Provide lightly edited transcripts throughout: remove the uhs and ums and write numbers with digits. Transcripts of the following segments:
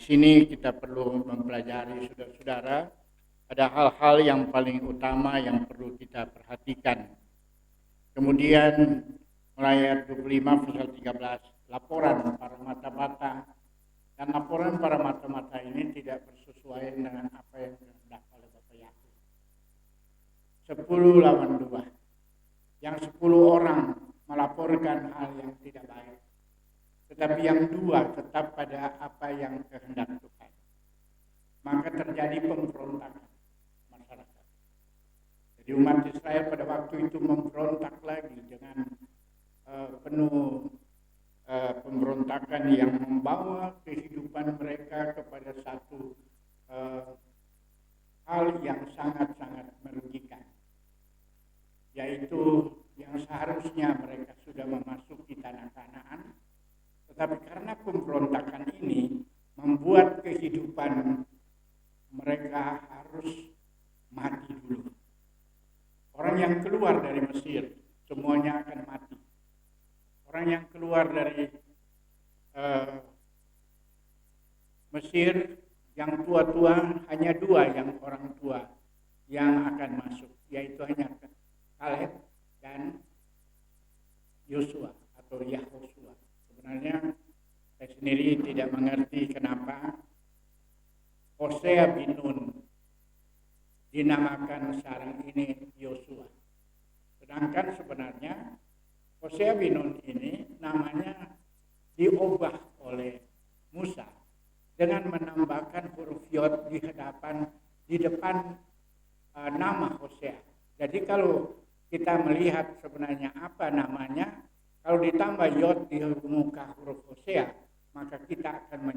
sini kita perlu mempelajari saudara-saudara, ada hal-hal yang paling utama yang perlu kita perhatikan. Kemudian mulai ayat 25 pasal 13, laporan para mata-mata. Dan laporan para mata-mata ini tidak bersesuaian dengan apa yang dihendak oleh Bapak Yakub. 10 lawan 2. Yang 10 orang melaporkan hal yang tidak baik. Tetapi yang 2 tetap pada apa yang kehendak Tuhan. Maka terjadi pemberontakan masyarakat. Jadi umat Israel pada waktu itu memberontak lagi dengan penuh pemberontakan yang membawa kehidupan mereka kepada satu hal yang sangat-sangat merugikan, yaitu yang seharusnya mereka sudah memasuki tanah Kanaan, tetapi karena pemberontakan ini membuat kehidupan mereka harus mati dulu. Orang yang keluar dari Mesir semuanya akan mati. Orang yang keluar dari Mesir yang tua-tua hanya 2 yang orang tua yang akan masuk, yaitu hanya Kaleb dan Yosua atau Yahosua. Sebenarnya saya sendiri tidak mengerti kenapa Hosea bin Nun dinamakan sekarang ini Yosua. Sedangkan sebenarnya Hosea bin Nun ini namanya diubah oleh Musa dengan menambahkan huruf yod di depan nama Hosea. Jadi kalau kita melihat sebenarnya apa namanya, kalau ditambah yod di muka huruf Hosea, maka kita akan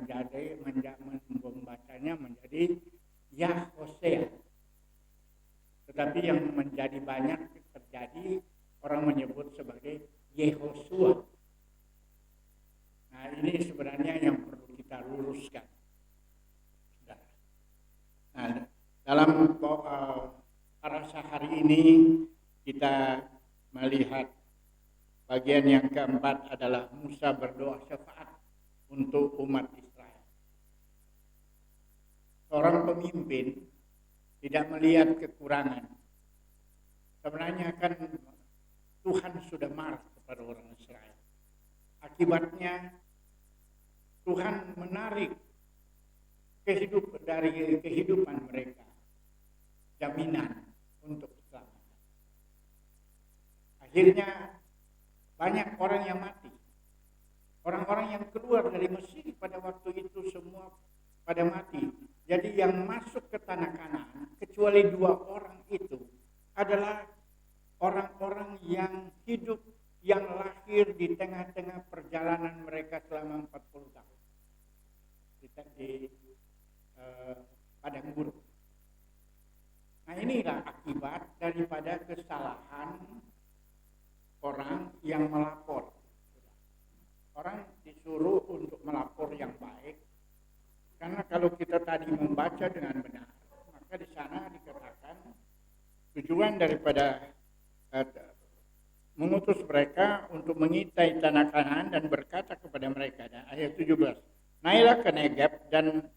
membacanya menjadi Yahosea. Tetapi yang menjadi banyak terjadi orang menyebut sebagai Yehosua. Nah, ini sebenarnya yang perlu kita luruskan. Nah, dalam parasha hari ini kita melihat bagian yang keempat adalah Musa berdoa syafaat untuk umat Israel. Seorang pemimpin tidak melihat kekurangan. Sebenarnya kan Tuhan sudah marah kepada orang Israel. Akibatnya Tuhan menarik dari kehidupan mereka jaminan untuk keselamatan. Akhirnya banyak orang yang mati. Orang-orang yang keluar dari Mesir pada waktu itu semua pada mati. Jadi yang masuk ke tanah Kanaan kecuali 2 orang itu adalah orang-orang yang hidup, yang lahir di tengah-tengah perjalanan mereka selama 40 tahun di padang gurun. Nah, inilah akibat daripada kesalahan orang yang melapor. Orang disuruh untuk melapor yang baik, karena kalau kita tadi membaca dengan benar, maka di sana dikatakan tujuan daripada mengutus mereka untuk mengintai tanah Kanaan dan berkata kepada mereka, dan ayat 17, naiklah ke Negeb dan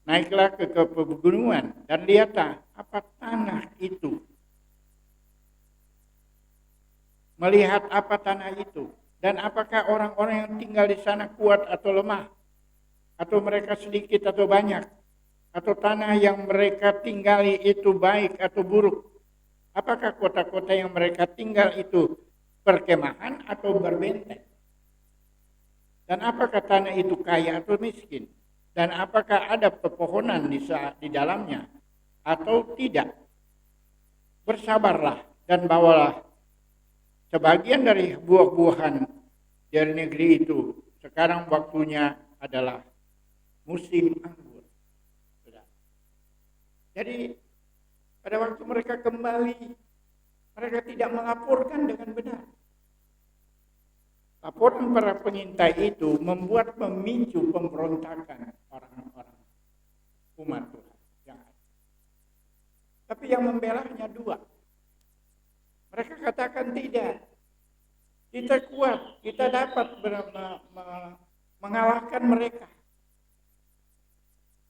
naiklah ke pegunungan dan lihatlah apa tanah itu. Melihat apa tanah itu dan apakah orang-orang yang tinggal di sana kuat atau lemah, atau mereka sedikit atau banyak, atau tanah yang mereka tinggali itu baik atau buruk. Apakah kota-kota yang mereka tinggal itu perkemahan atau berbenteng? Dan apakah tanah itu kaya atau miskin? Dan apakah ada pepohonan di dalamnya atau tidak? Bersabarlah dan bawalah sebagian dari buah-buahan dari negeri itu. Sekarang waktunya adalah musim anggur. Jadi pada waktu mereka kembali, mereka tidak melaporkan dengan benar. Laporan para pengintai itu membuat memicu pemberontakan orang-orang umat Tuhan yang ada. Tapi yang membelanya 2. Mereka katakan tidak. Kita kuat, kita dapat mengalahkan mereka.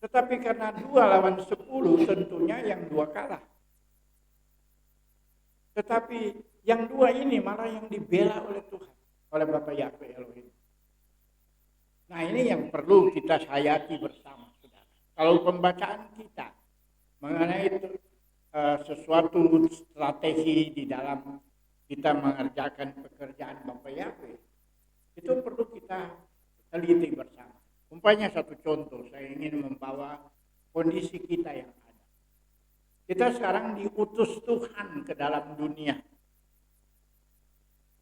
Tetapi karena 2 lawan 10 tentunya yang 2 kalah. Tetapi yang 2 ini malah yang dibela oleh Tuhan, oleh Bapa Yahweh Elohim. Nah ini yang perlu kita hayati bersama, saudara. Kalau pembacaan kita mengenai sesuatu strategi di dalam kita mengerjakan pekerjaan Bapa Yahweh, itu perlu kita teliti bersama. Umpamanya satu contoh, saya ingin membawa kondisi kita yang ada. Kita sekarang diutus Tuhan ke dalam dunia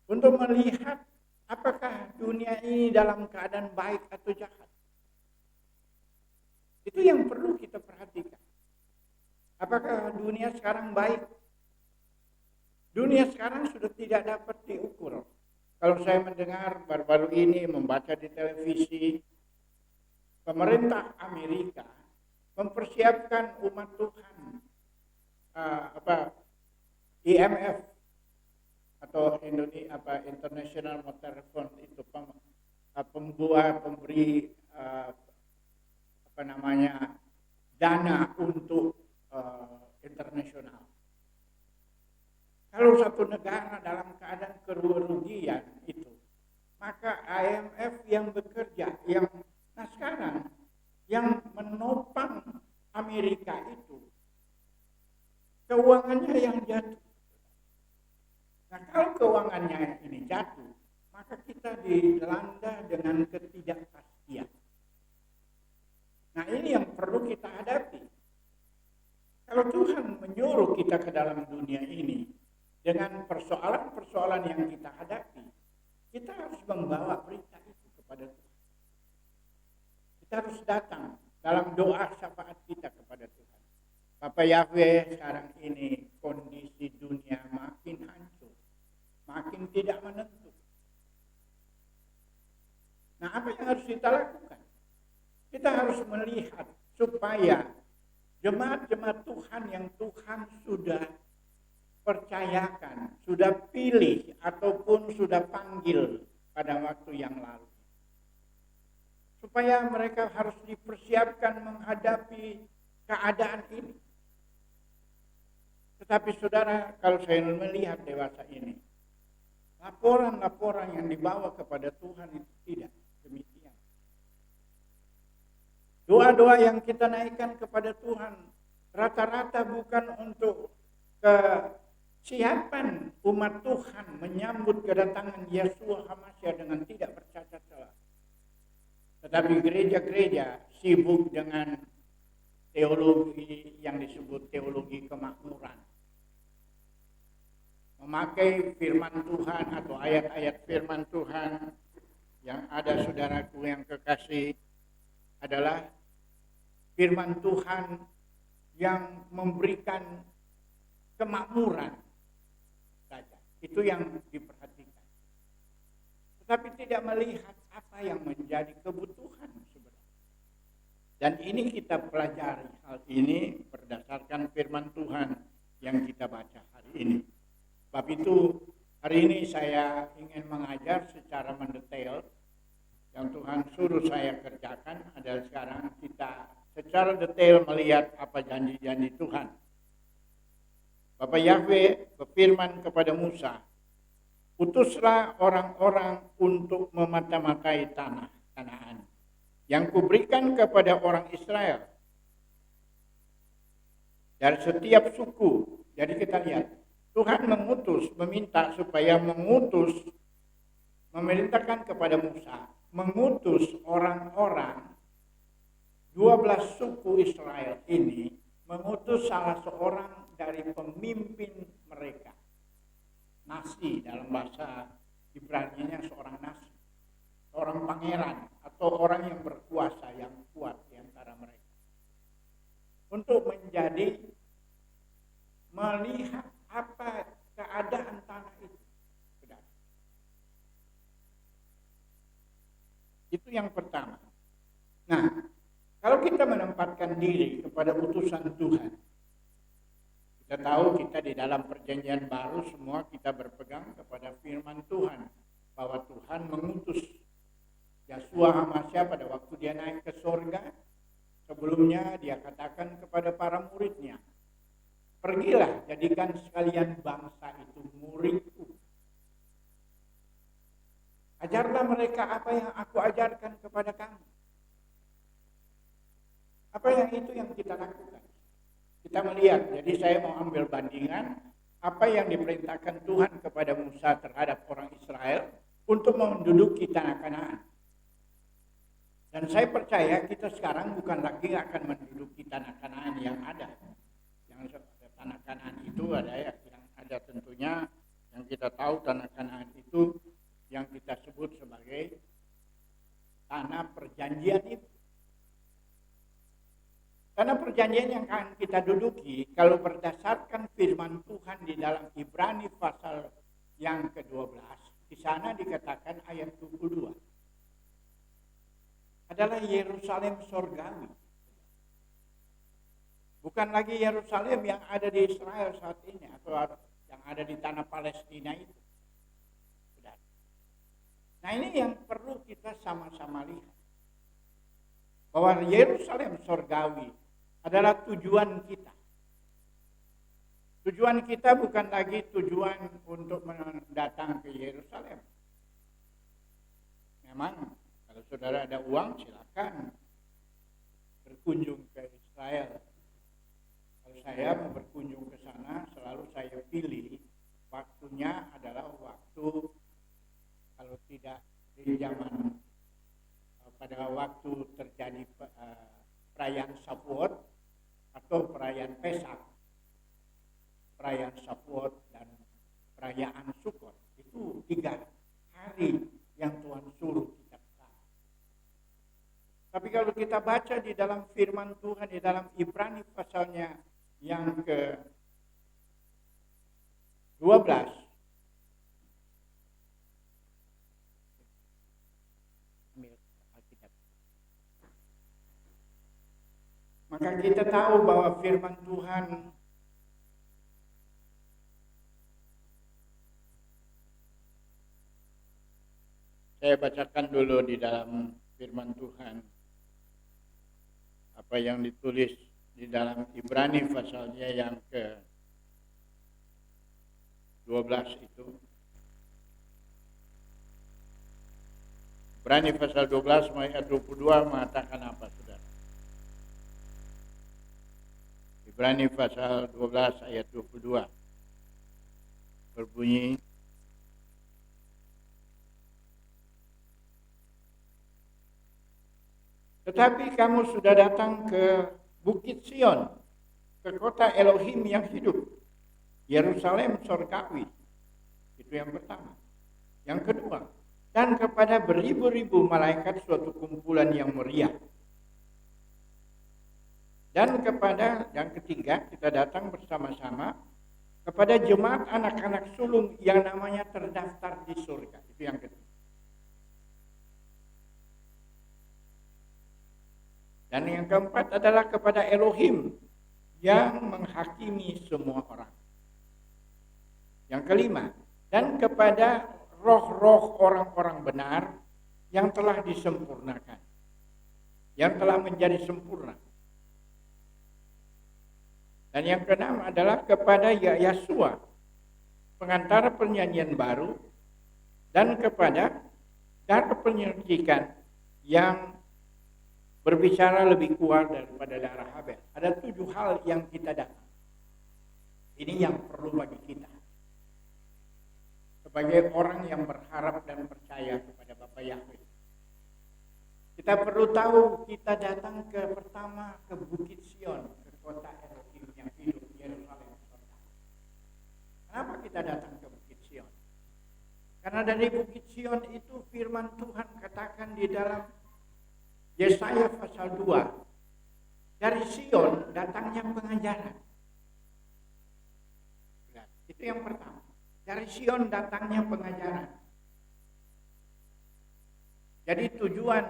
untuk melihat apakah dunia ini dalam keadaan baik atau jahat. Itu yang perlu kita perhatikan. Apakah dunia sekarang baik? Dunia sekarang sudah tidak dapat diukur. Kalau saya mendengar baru-baru ini, membaca di televisi, pemerintah Amerika mempersiapkan umat Tuhan, IMF atau International Monetary Fund itu pemberi dana untuk internasional. Kalau satu negara dalam keadaan kerugian itu, maka IMF yang bekerja, nah sekarang yang menopang Amerika itu keuangannya yang jatuh. Nah kalau keuangannya ini jatuh, maka kita dilanda dengan ketidakpastian. Nah ini yang perlu kita hadapi. Kalau Tuhan menyuruh kita ke dalam dunia ini dengan persoalan-persoalan yang kita hadapi, kita harus membawa berita itu kepada Tuhan. Kita harus datang dalam doa syafaat kita kepada Tuhan. Bapa Yahweh, sekarang ini kondisi dunia makin hancur, makin tidak menentu. Nah, apa yang harus kita lakukan? Kita harus melihat supaya jemaat-jemaat Tuhan yang Tuhan sudah percayakan, sudah pilih ataupun sudah panggil pada waktu yang lalu. Supaya mereka harus dipersiapkan menghadapi keadaan ini. Tetapi saudara, kalau saya melihat dewasa ini, laporan-laporan yang dibawa kepada Tuhan itu tidak demikian. Doa-doa yang kita naikkan kepada Tuhan rata-rata bukan untuk kesiapan umat Tuhan menyambut kedatangan Yeshua HaMashiach dengan tidak bercacat celah. Tetapi gereja-gereja sibuk dengan teologi yang disebut teologi kemakmuran. Memakai firman Tuhan atau ayat-ayat firman Tuhan yang ada, saudaraku yang kekasih, adalah firman Tuhan yang memberikan kemakmuran saja. Itu yang diperhatikan. Tetapi tidak melihat apa yang menjadi kebutuhan sebenarnya. Dan ini kita pelajari hal ini berdasarkan firman Tuhan yang kita baca hari ini. Sebab itu hari ini saya ingin mengajar secara mendetail. Yang Tuhan suruh saya kerjakan adalah sekarang kita secara detail melihat apa janji-janji Tuhan. Bapa Yahweh berfirman kepada Musa, utuslah orang-orang untuk memata-matai tanah Kanaan yang kuberikan kepada orang Israel dari setiap suku. Jadi kita lihat, Tuhan meminta supaya memerintahkan kepada Musa, mengutus orang-orang 12 suku Israel ini, mengutus salah seorang dari pemimpin mereka. Nasi dalam bahasa Ibrani-nya seorang nasi, seorang pangeran atau orang yang berkuasa, yang kuat di antara mereka. Untuk melihat apa keadaan tanah itu. Itu yang pertama. Nah, kalau kita menempatkan diri kepada utusan Tuhan, kita tahu kita di dalam perjanjian baru semua kita berpegang kepada firman Tuhan, bahwa Tuhan mengutus Yeshua HaMashiach pada waktu dia naik ke surga Sebelumnya dia katakan kepada para muridnya, pergilah jadikan sekalian bangsa itu muridku. Ajarlah mereka apa yang aku ajarkan kepada kamu. Apa yang itu yang kita lakukan? Kita melihat, jadi saya mau ambil bandingan apa yang diperintahkan Tuhan kepada Musa terhadap orang Israel untuk menduduki tanah Kanaan. Dan saya percaya kita sekarang bukan lagi akan menduduki tanah Kanaan yang ada. Yang tanah Kanaan itu ada yang ada tentunya yang kita tahu tanah Kanaan itu yang kita sebut sebagai tanah perjanjian itu. Tanah perjanjian yang akan kita duduki kalau berdasarkan firman Tuhan di dalam Ibrani pasal yang ke-12, di sana dikatakan ayat 22. Adalah Yerusalem surgawi. Bukan lagi Yerusalem yang ada di Israel saat ini atau yang ada di tanah Palestina itu. Nah, ini yang perlu kita sama-sama lihat. Bahwa Yerusalem surgawi adalah tujuan kita. Tujuan kita bukan lagi tujuan untuk datang ke Yerusalem. Memang kalau saudara ada uang silakan berkunjung ke Israel. Kalau saya mau berkunjung ke sana selalu saya pilih waktunya adalah waktu kalau tidak di zaman pada waktu terjadi perayaan Shavuot atau perayaan Pesak, perayaan Shavuot dan perayaan Sukkot, itu 3 hari yang Tuhan suruh kita tahu. Tapi kalau kita baca di dalam firman Tuhan di dalam Ibrani pasalnya yang ke-12, maka kita tahu bahwa firman Tuhan saya bacakan dulu di dalam firman Tuhan apa yang ditulis di dalam Ibrani pasalnya yang ke-12 itu. Ibrani pasal 12 ayat 22 mengatakan apa, saudara? Ibrani pasal 12 ayat 22 berbunyi, tetapi kamu sudah datang ke Bukit Sion, ke kota Elohim yang hidup, Yerusalem surgawi. Itu yang pertama. Yang kedua, dan kepada beribu-ribu malaikat suatu kumpulan yang meriah. Dan kepada yang ketiga, kita datang bersama-sama kepada jemaat anak-anak sulung yang namanya terdaftar di surga. Itu yang ketiga. Dan yang keempat adalah kepada Elohim yang menghakimi semua orang. Yang kelima, dan kepada roh-roh orang-orang benar yang telah disempurnakan, yang telah menjadi sempurna. Dan yang keenam adalah kepada Yahshua, pengantara perjanjian baru, dan kepada darah penyuntikan yang berbicara lebih kuat daripada darah Habel. Ada 7 hal yang kita datang. Ini yang perlu bagi kita. Sebagai orang yang berharap dan percaya kepada Bapa Yahweh. Kita perlu tahu kita datang pertama ke Bukit Sion, ke kota Elohim yang hidup, Yerusalem. Kenapa kita datang ke Bukit Sion? Karena dari Bukit Sion itu firman Tuhan katakan di dalam Yesaya pasal 2. Dari Sion datangnya pengajaran. Itu yang pertama. Dari Sion datangnya pengajaran. Jadi tujuan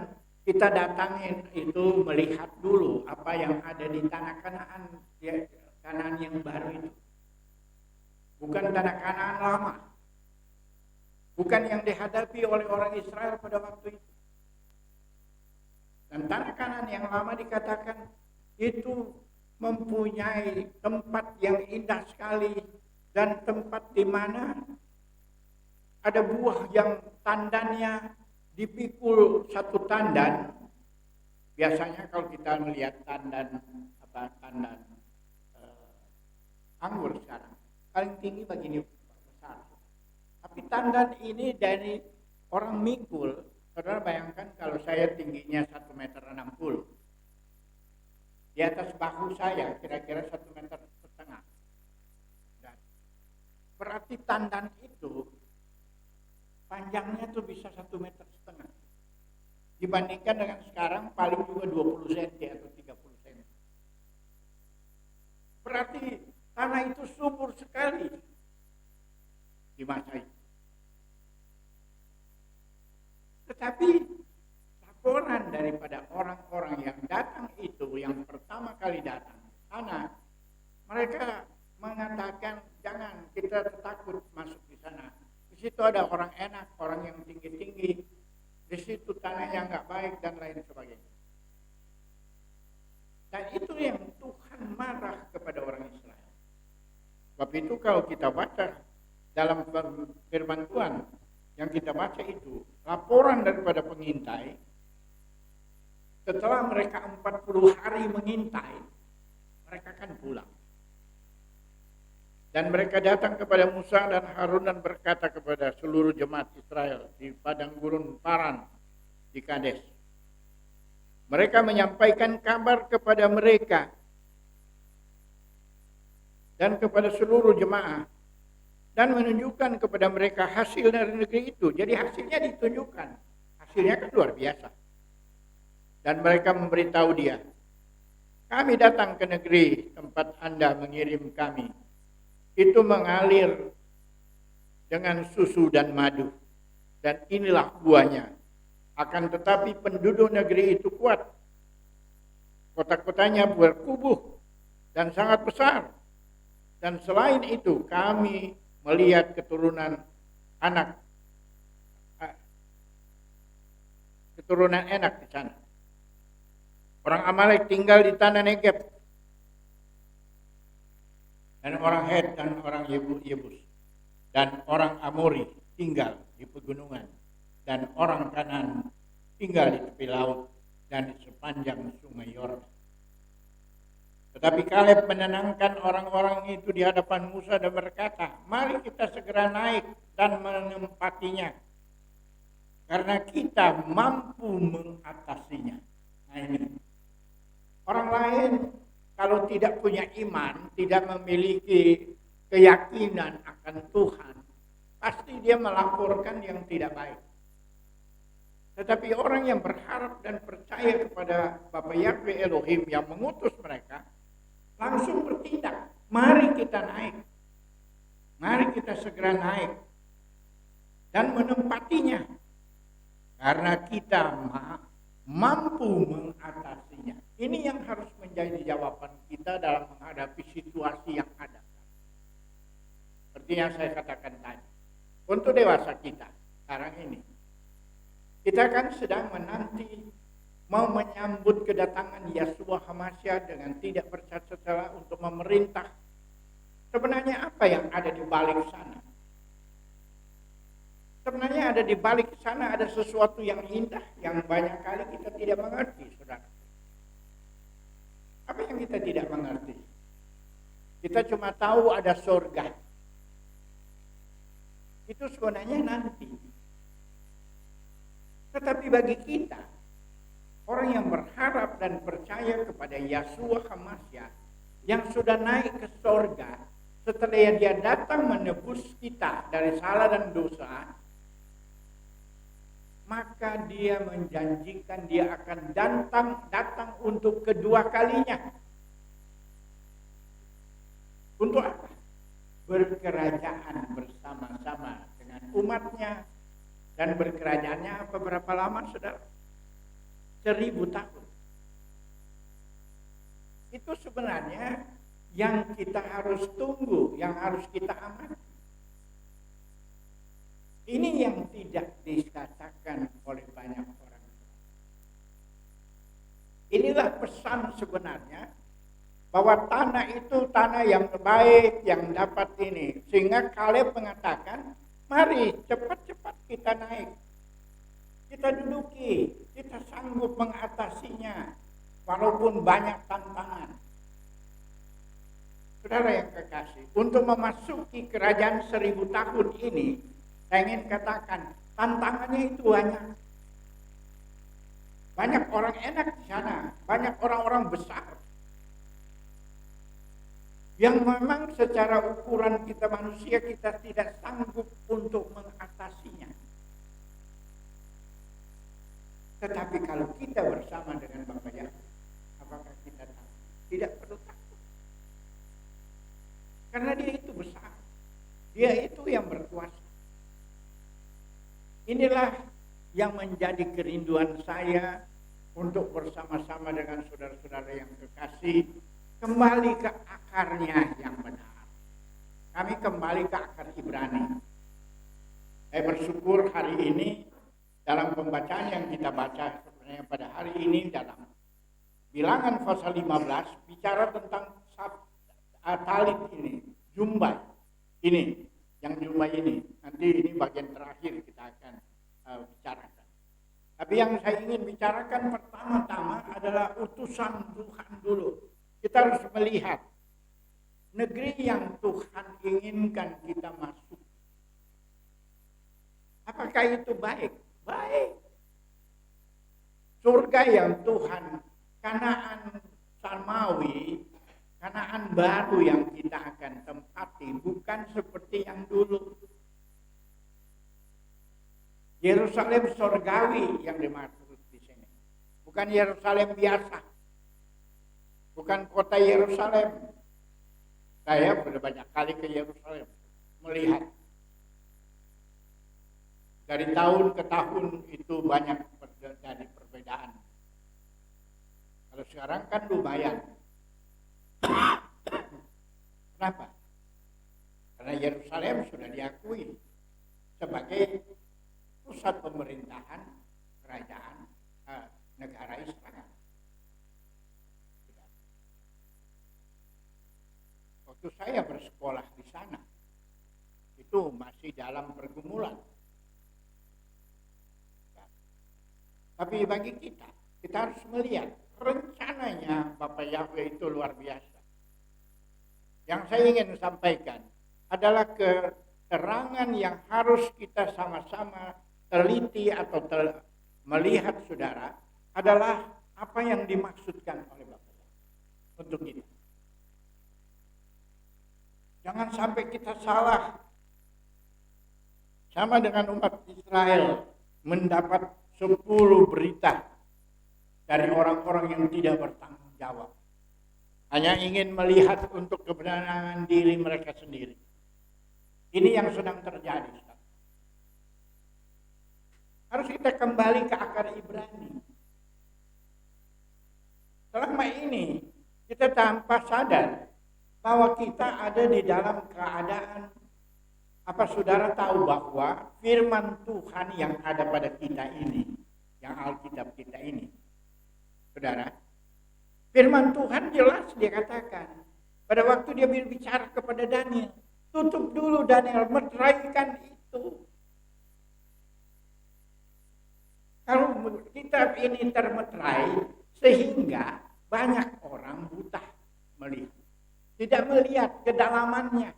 kita datangin itu melihat dulu apa yang ada di tanah Kanaan, Kanaan yang baru itu. Bukan tanah Kanaan lama. Bukan yang dihadapi oleh orang Israel pada waktu itu. Dan tanah Kanaan yang lama dikatakan itu mempunyai tempat yang indah sekali dan tempat di mana ada buah yang tandannya dipikul satu tandan. Biasanya kalau kita melihat tandan anggur sekarang paling tinggi begini besar. Tapi tandan ini dari orang mikul, saudara bayangkan kalau saya tingginya 1,60 meter. Di atas bahu saya kira-kira 1,5 meter. Dan berarti tandan itu panjangnya tuh bisa 1,5 meter. Dibandingkan dengan sekarang paling juga 20 cm atau 30 cm. Berarti tanah itu subur sekali di masa itu. Tetapi laporan daripada orang-orang yang datang itu, yang pertama kali datang ke sana, mereka mengatakan jangan, kita takut masuk di sana. Di situ ada orang enak, orang yang tinggi-tinggi, di situ tanahnya nggak baik dan lain sebagainya. Dan itu yang Tuhan marah kepada orang Israel. Sebab itu kalau kita baca dalam firman Tuhan yang kita baca itu, laporan daripada pengintai, setelah mereka 40 hari mengintai, mereka akan pulang. Dan mereka datang kepada Musa dan Harun dan berkata kepada seluruh jemaat Israel di padang gurun Paran di Kades. Mereka menyampaikan kabar kepada mereka dan kepada seluruh jemaah dan menunjukkan kepada mereka hasil dari negeri itu. Jadi hasilnya ditunjukkan. Hasilnya kan luar biasa. Dan mereka memberitahu dia, kami datang ke negeri tempat Anda mengirim kami. Itu mengalir dengan susu dan madu. Dan inilah buahnya. Akan tetapi penduduk negeri itu kuat. Kota-kotanya berkubuh dan sangat besar. Dan selain itu kami melihat keturunan enak di sana. Orang Amalek tinggal di tanah Negeb. Dan orang Het dan orang Yebus. Dan orang Amori tinggal di pegunungan. Dan orang Kanaan tinggal di tepi laut dan di sepanjang sungai Yordan. Tetapi Kaleb menenangkan orang-orang itu di hadapan Musa dan berkata, mari kita segera naik dan menempatinya. Karena kita mampu mengatasinya. Nah ini. Orang lain kalau tidak punya iman, tidak memiliki keyakinan akan Tuhan, pasti dia melaporkan yang tidak baik. Tetapi orang yang berharap dan percaya kepada Bapa Yahweh Elohim yang mengutus mereka, langsung bertindak. Mari kita naik. Mari kita segera naik. Dan menempatinya. Karena kita mampu mengatasinya. Ini yang harus menjadi jawaban kita dalam menghadapi situasi yang ada. Seperti yang saya katakan tadi. Untuk dewasa kita sekarang ini, kita kan sedang menanti mau menyambut kedatangan Yeshua HaMashiach dengan tidak bercacat untuk memerintah. Sebenarnya apa yang ada di balik sana? Sebenarnya ada di balik sana ada sesuatu yang indah yang banyak kali kita tidak mengerti, saudara. Apa yang kita tidak mengerti? Kita cuma tahu ada surga. Itu sebenarnya nanti. Tetapi bagi kita, orang yang berharap dan percaya kepada Yeshua HaMashiach yang sudah naik ke surga, setelah dia datang menebus kita dari salah dan dosa, maka dia menjanjikan dia akan datang untuk kedua kalinya. Untuk apa? Berkerajaan bersama-sama dengan umatnya. Dan berkerajaannya apa berapa lama, saudara? 1000 tahun. Itu sebenarnya yang kita harus tunggu, yang harus kita amati. Ini yang tidak dikatakan oleh banyak orang. inilah pesan sebenarnya, bahwa tanah itu tanah yang baik, yang dapat ini. Sehingga Kaleb mengatakan, mari cepat-cepat kita naik. Kita duduki, kita sanggup mengatasinya, walaupun banyak tantangan. Saudara yang kekasih, untuk memasuki kerajaan 1000 tahun ini, saya ingin katakan, tantangannya itu banyak. Banyak orang enak di sana, banyak orang-orang besar. Yang memang secara ukuran kita manusia, kita tidak sanggup untuk mengatasinya. Tetapi kalau kita bersama dengan Bapa Yahweh, apakah kita takut? Tidak perlu takut. Karena dia itu besar. Dia itu yang berkuasa. Inilah yang menjadi kerinduan saya untuk bersama-sama dengan saudara-saudara yang kekasih, kembali ke akarnya yang benar. Kami kembali ke akar Ibrani. Saya bersyukur hari ini dalam pembacaan yang kita baca sebenarnya pada hari ini dalam Bilangan pasal 15 bicara tentang talit ini, jumbai ini, yang jumbai ini. Nanti ini bagian terakhir kita akan bicarakan. Tapi yang saya ingin bicarakan pertama-tama adalah utusan Tuhan dulu. Kita harus melihat negeri yang Tuhan inginkan kita masuk. Apakah itu baik? Baik. Surga yang Tuhan, Kanaan Samawi, Kanaan baru yang kita akan tempati, bukan seperti yang dulu. Yerusalem surgawi yang dimaksud di sini. Bukan Yerusalem biasa. Bukan kota Yerusalem. Saya sudah banyak kali ke Yerusalem melihat. Dari tahun ke tahun itu banyak terjadi perbedaan. Kalau sekarang kan lumayan. Kenapa? Karena Yerusalem sudah diakui sebagai pusat pemerintahan kerajaan negara Israel. Waktu saya bersekolah di sana, itu masih dalam pergumulan. Tapi bagi kita harus melihat rencananya Bapak Yahweh itu luar biasa. Yang saya ingin sampaikan adalah keterangan yang harus kita sama-sama teliti atau melihat saudara, adalah apa yang dimaksudkan oleh Bapak Yahweh untuk kita. Jangan sampai kita salah. Sama dengan umat Israel mendapat 10 berita dari orang-orang yang tidak bertanggung jawab. Hanya ingin melihat untuk kebenaran diri mereka sendiri. Ini yang sedang terjadi. Harus kita kembali ke akar Ibrani. Selama ini kita tanpa sadar bahwa kita ada di dalam keadaan, apa saudara tahu bahwa firman Tuhan yang ada pada kita ini, yang Alkitab kita ini, saudara, firman Tuhan jelas dia katakan, pada waktu dia berbicara kepada Daniel, tutup dulu Daniel, meteraikan itu. Kalau kitab ini termeterai, sehingga banyak orang buta melihat, tidak melihat kedalamannya,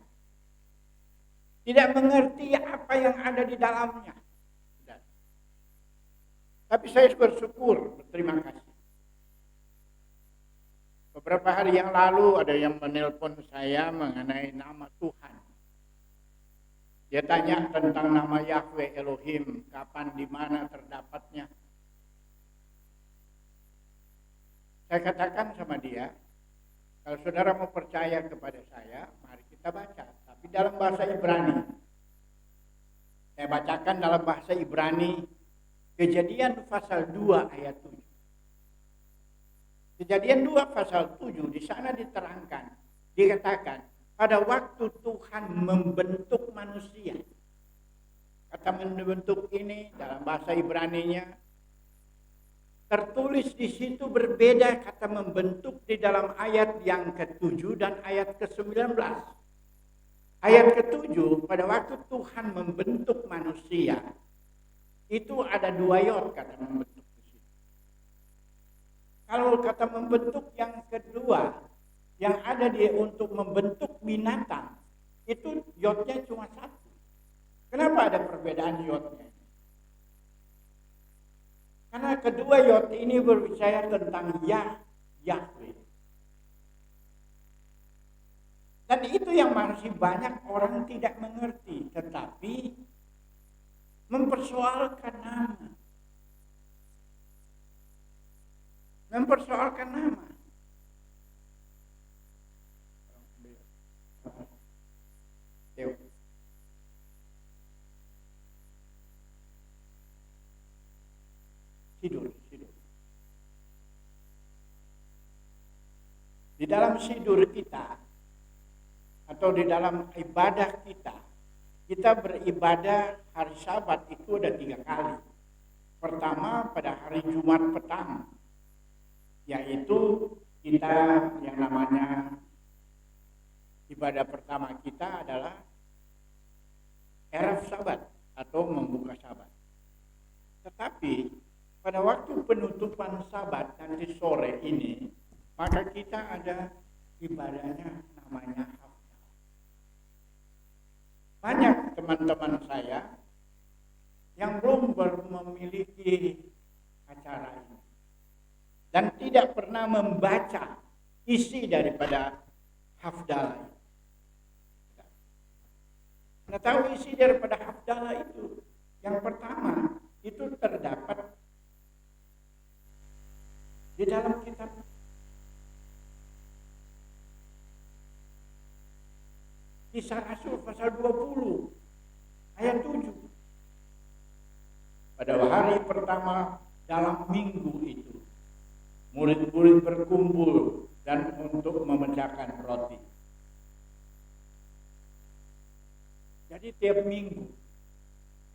tidak mengerti apa yang ada di dalamnya. Tapi saya bersyukur, berterima kasih. Beberapa hari yang lalu ada yang menelpon saya mengenai nama Tuhan. Dia tanya tentang nama Yahweh Elohim, kapan, di mana terdapatnya. Saya katakan sama dia, kalau saudara mau percaya kepada saya, mari kita baca. Tapi dalam bahasa Ibrani. Saya bacakan dalam bahasa Ibrani, Kejadian pasal 2 ayat 7. Kejadian 2 pasal 7 di sana diterangkan, dikatakan pada waktu Tuhan membentuk manusia. Kata membentuk ini dalam bahasa Ibraninya tertulis di situ berbeda kata membentuk di dalam ayat yang ke-7 dan ayat ke-19. Ayat ke-7, pada waktu Tuhan membentuk manusia, itu ada 2 yod kata membentuk di situ. Kalau kata membentuk yang kedua, yang ada untuk membentuk binatang, itu yodnya cuma 1. Kenapa ada perbedaan yodnya? Karena kedua yod ini berbicara tentang Yahweh. Dan itu yang masih banyak orang tidak mengerti, tetapi mempersoalkan nama. Mempersoalkan nama. Tidur. Di dalam tidur kita, atau di dalam ibadah kita beribadah hari Sabat itu ada 3 kali. Pertama pada hari Jumat petang, yaitu kita yang namanya ibadah pertama kita adalah Erev Sabat atau membuka Sabat. Tetapi pada waktu penutupan Sabat nanti sore ini, maka kita ada ibadahnya namanya Haftalah. Banyak teman-teman saya yang belum memiliki acara ini dan tidak pernah membaca isi daripada Haftalah. Nah, tahu isi daripada Haftalah itu? Yang pertama, itu terdapat di dalam kitab Kisah Rasul pasal 20 ayat 7. Pada hari pertama dalam minggu itu, murid-murid berkumpul dan untuk memecahkan roti. Jadi tiap minggu,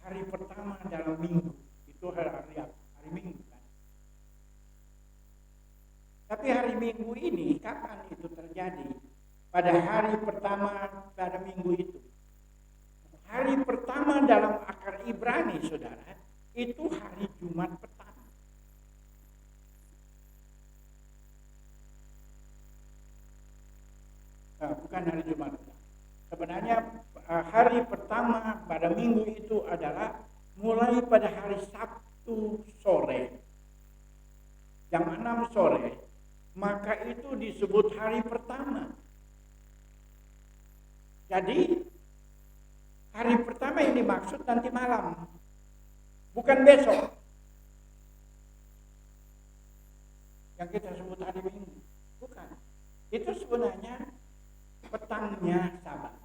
hari pertama dalam minggu itu hari Minggu kan. Tapi hari Minggu ini kapan itu terjadi? Pada hari pertama pada minggu itu. Hari pertama dalam akar Ibrani, saudara, itu hari Jumat petang. Nah, bukan hari Jumat petang. Sebenarnya hari pertama pada minggu itu adalah mulai pada hari Sabtu sore, jam 6 sore, maka itu disebut hari pertama. Jadi hari pertama ini maksud nanti malam, bukan besok. Yang kita sebut hari Minggu, bukan. Itu sebenarnya petangnya Sabat.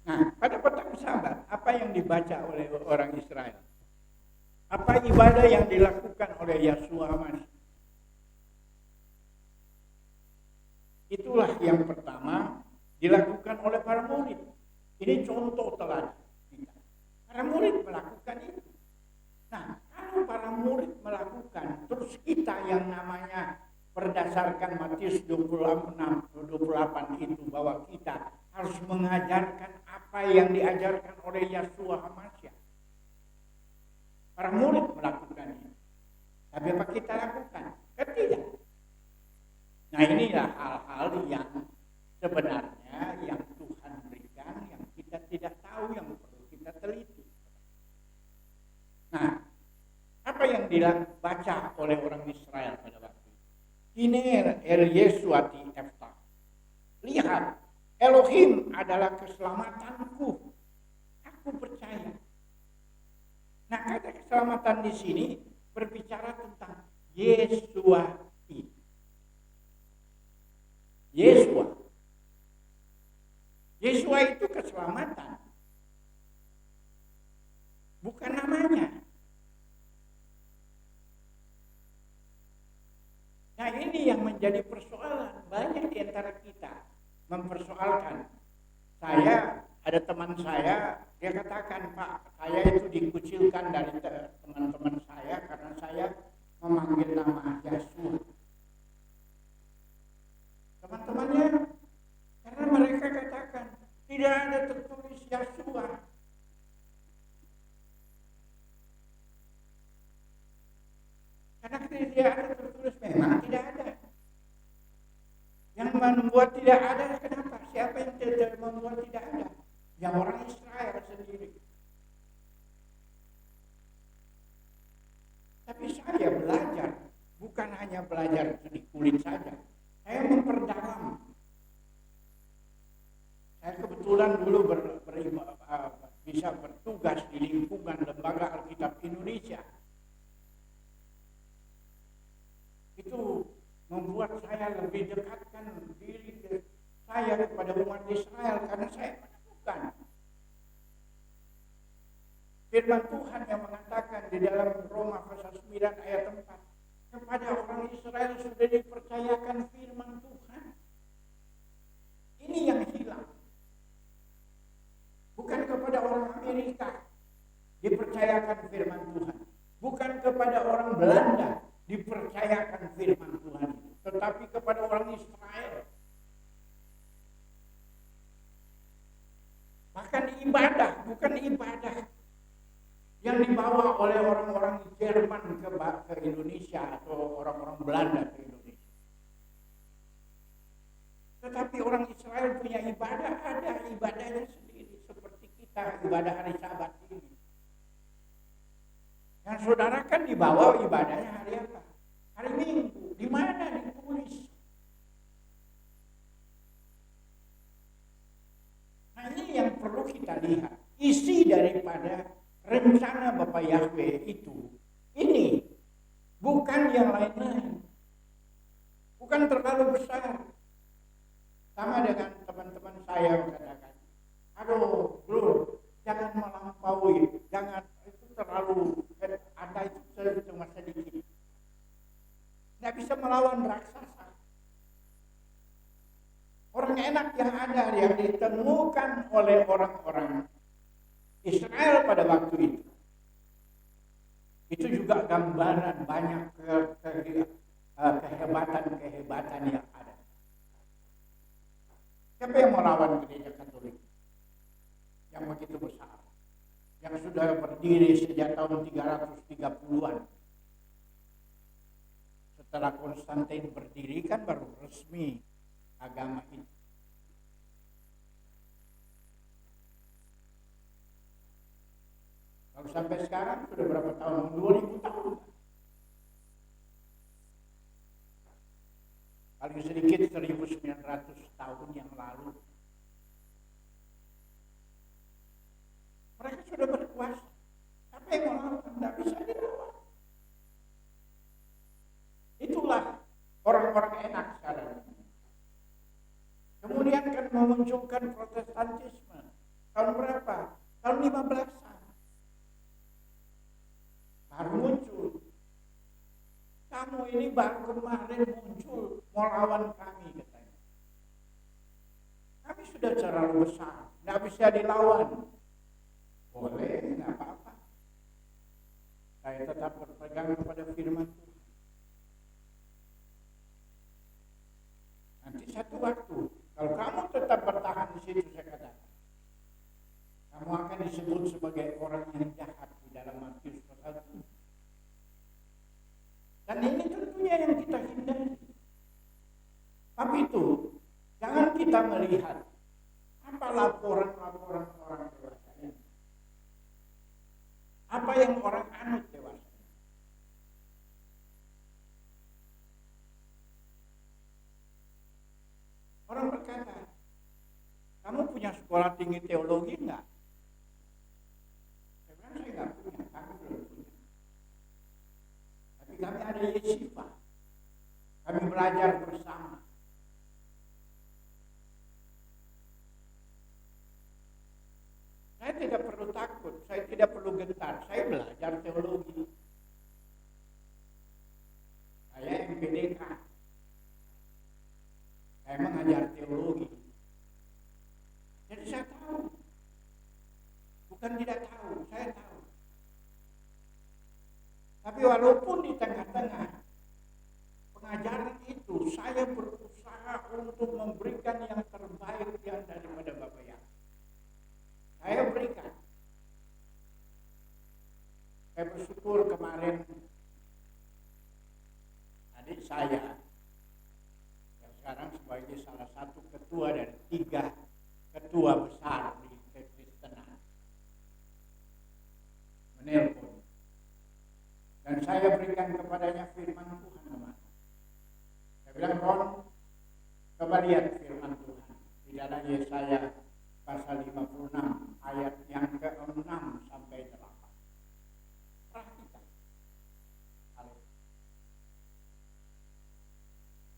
Nah, pada petang Sabat, apa yang dibaca oleh orang Israel? Apa ibadah yang dilakukan oleh Yeshua Masih? Itulah yang pertama dilakukan oleh para murid. Ini contoh teladan kita. Para murid melakukan itu. Nah, kalau para murid melakukan, terus kita yang namanya berdasarkan Matius 26-28 itu, bahwa kita harus mengajarkan apa yang diajarkan oleh Yeshua HaMashiach. Para murid melakukan itu. Tapi apa kita lakukan? Tidak. Nah, inilah hal-hal yang sebenarnya yang Tuhan berikan, yang kita tidak tahu, yang perlu kita teliti. Nah, apa yang dibaca oleh orang Israel pada waktu itu? Hine Yeshuati Eftah. Lihat, Elohim adalah keselamatanku. Aku percaya. Nah, kata keselamatan di sini berbicara tentang Yeshuati. Yeshua itu keselamatan, bukan namanya. Nah, ini yang menjadi persoalan. Banyak di antara kita mempersoalkan, saya ada teman saya, dia katakan, Pak, saya itu dikucilkan dari teman-teman saya karena saya memanggil nama Yasua. Teman-temannya, karena mereka katakan tidak ada tertulis Yasua. Karena tidak ada tertulis, memang tidak ada. Yang membuat tidak ada, kenapa? Siapa yang tidak membuat tidak ada? Yang orang Israel sendiri. Tapi saya belajar, bukan hanya belajar di kulit saja. Saya memperdalam. Saya kebetulan dulu bisa bertugas di lingkungan Lembaga Alkitab Indonesia. Itu membuat saya lebih dekatkan diri saya kepada umat Israel karena saya menemukan firman Tuhan yang mengatakan di dalam Roma pasal 9 ayat 4, kepada orang Israel sudah dipercayakan firman Tuhan. Ini yang hilang. Bukan kepada orang Amerika dipercayakan firman Tuhan, bukan kepada orang Belanda dipercayakan firman Tuhan, tetapi kepada orang Israel. Bahkan ibadah, bukan ibadah yang dibawa oleh orang-orang Jerman ke Indonesia atau orang-orang Belanda ke Indonesia. Tetapi orang Israel punya ibadah, ada ibadahnya sendiri, seperti kita ibadah hari Sabat ini. Yang saudara kan dibawa ibadahnya hari apa? Hari Minggu. Di mana ditulis? Nah, ini yang perlu kita lihat. Isi daripada rencana Bapak Yahweh itu. Ini bukan yang lain-lain. Bukan terlalu besar. Sama dengan teman-teman saya mengatakan, aduh, bro, jangan melampaui, jangan itu terlalu, Anda itu cuma sedikit. Nggak bisa melawan raksasa. Orang enak yang ada yang ditemukan oleh orang-orang Israel pada waktu itu. Itu juga gambaran banyak kehebatan-kehebatan yang ada. Siapa yang melawan gereja Katolik yang begitu besar, yang sudah berdiri sejak tahun 330-an? Setelah Konstantin berdiri kan baru resmi agama ini. Kalau sampai sekarang sudah berapa tahun? 2000 tahun. Paling sedikit 1900 tahun yang lalu. Mereka sudah berkuasa. Apa yang melawan? Tidak bisa dilawan. Itulah orang-orang enak sekarang. Kemudian kan memunculkan Protestantisme. Tahun berapa? Tahun 15-an. Baru muncul. Kamu ini baru kemarin muncul mau lawan kami, katanya. Kami sudah terlalu besar, nggak bisa dilawan. Boleh, nggak apa-apa. Saya tetap berpegang kepada firman Tuhan. Nanti satu waktu, kalau kamu tetap bertahan di situ, saya katakan, kamu akan disebut sebagai orang yang jahat di dalam Matius pasal 7. Dan ini tentunya yang kita hindari. Tapi itu, jangan kita melihat apa laporan-laporan orang dewasa ini. Apa yang orang anut dewasa. Orang berkata, kamu punya sekolah tinggi teologi enggak? Saya bilang, saya enggak punya, kami belum punya. Tapi kami ada yeshiva. Kami belajar bersama. Saya tidak perlu takut, saya tidak perlu gentar. Saya belajar teologi. Saya MPDK. Saya mengajar teologi. Jadi saya tahu dulu saya berusaha untuk memberikan yang terbaik yang daripada Bapak yang saya berikan. Saya bersyukur kemarin adik saya yang sekarang sebagai salah satu ketua dari 3 ketua besar di Kekristenan menelpon dan saya berikan kepadanya firman Tuhan kemarin. Saya bilang, Ron, coba lihat firman Tuhan di dalam Yesaya pasal 56 ayat yang ke-6 sampai 8. Perhatikan.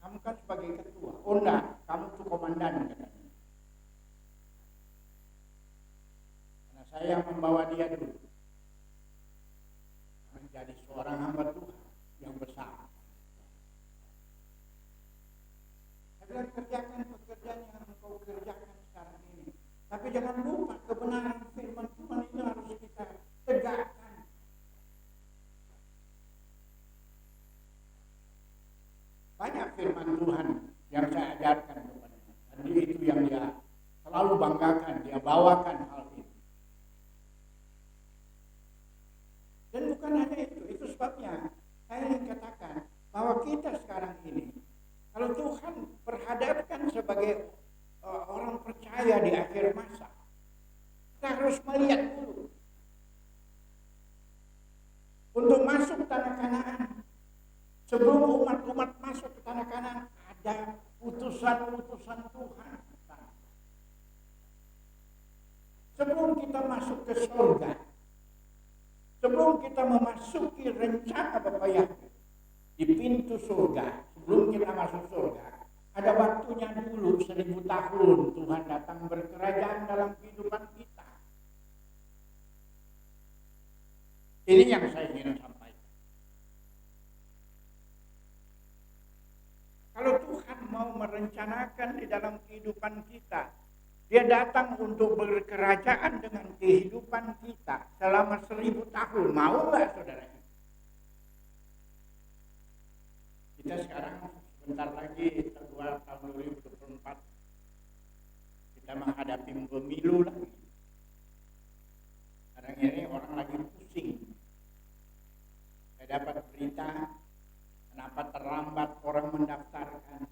Kamu kan sebagai ketua. Oh enggak, kamu tuh komandan katanya. Karena saya yang membawa dia dulu menjadi seorang hamba Tuhan yang besar. Saya bilang, kerjakan pekerjaan yang engkau kerjakan sekarang ini. Tapi jangan lupa kebenaran firman Tuhan itu harus kita tegakkan. Banyak firman Tuhan yang saya ajarkan kepadanya. Dan itu yang dia selalu banggakan, dia bawakan hal itu. Dan bukan hanya itu sebabnya saya ingin katakan bahwa kita sekarang ini, kalau Tuhan perhadapkan sebagai orang percaya di akhir masa, kita harus melihat dulu untuk masuk tanah Kanaan. Sebelum umat-umat masuk ke tanah Kanaan, ada putusan-putusan Tuhan. Sebelum kita masuk ke surga, sebelum kita memasuki rencana Bapa Yahweh di pintu surga, sebelum kita masuk surga, ada waktunya dulu 1000 tahun Tuhan datang berkerajaan dalam kehidupan kita. Ini yang saya ingin sampaikan. Kalau Tuhan mau merencanakan di dalam kehidupan kita, dia datang untuk berkerajaan dengan kehidupan kita selama 1000 tahun. Mau nggak saudara? Kita sekarang sebentar lagi tahun 2024 kita menghadapi pemilu lagi. Sekarang ini orang lagi pusing. Saya dapat berita kenapa terlambat orang mendaftarkan,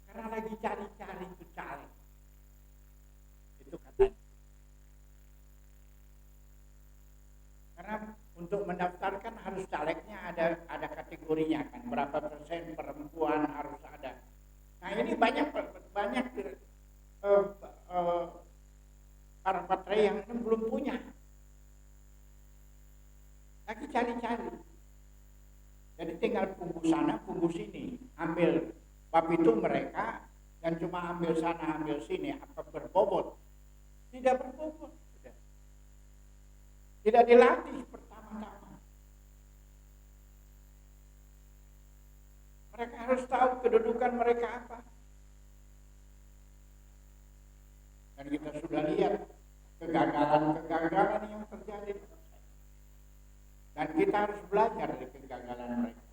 karena lagi cari-cari itu caleg. Itu katanya. Karena untuk mendaftarkan harus calegnya ada kategorinya kan, berapa persen perempuan harus ada. Nah ini banyak para partai yang belum punya. Lagi cari-cari. Jadi tinggal punggu sana, punggu sini, ambil. Bab itu mereka yang cuma ambil sana, ambil sini, apa berbobot? Tidak berbobot. Tidak dilatih pertama-tama. Mereka harus tahu kedudukan mereka apa. Dan kita sudah lihat kegagalan-kegagalan yang terjadi. Dan kita harus belajar dari kegagalan mereka.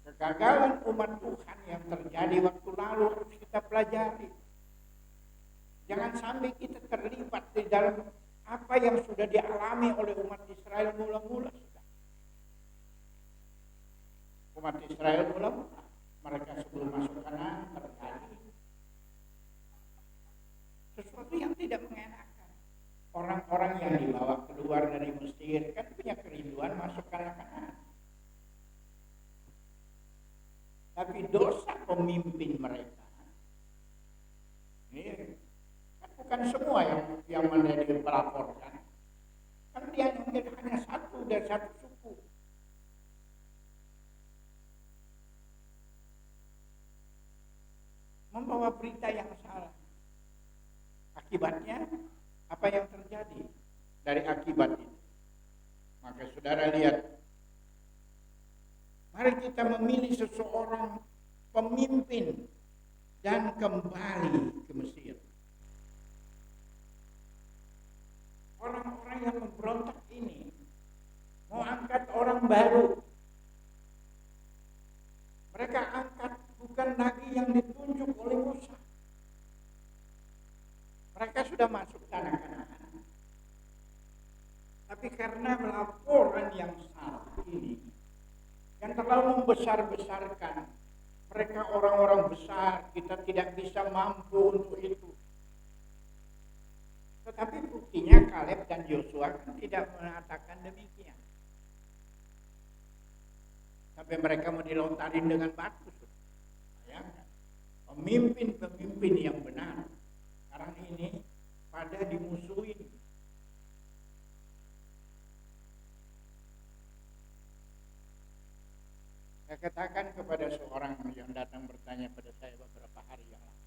Kegagalan umat Tuhan yang terjadi waktu lalu harus kita pelajari. Jangan sampai kita terlibat di dalam apa yang sudah dialami oleh umat Israel mula-mula. Umat Israel mula-mula, mereka sebelum masuk Kanaan terjadi sesuatu yang tidak mengenakan. Orang-orang yang dibawa keluar dari Mesir kan punya kerinduan masuk ke Kanaan. Tapi dosa pemimpin mereka, ini kan bukan semua yang menjadi melaporkan. Kan dia hanya satu dari satu suku. Membawa berita yang salah. Akibatnya apa yang terjadi dari akibat itu? Maka saudara lihat, mari kita memilih seseorang pemimpin dan kembali ke Mesir. Orang-orang yang memberontak ini mau angkat orang baru. Mereka angkat membesar-besarkan. Mereka orang-orang besar, kita tidak bisa mampu untuk itu. Tetapi buktinya Kaleb dan Yosua kan tidak mengatakan demikian. Sampai mereka mau dilontarin dengan batu. Bayangkan, pemimpin-pemimpin yang benar sekarang ini pada dimusuhin. Saya katakan kepada seorang yang datang bertanya pada saya beberapa hari yang lalu.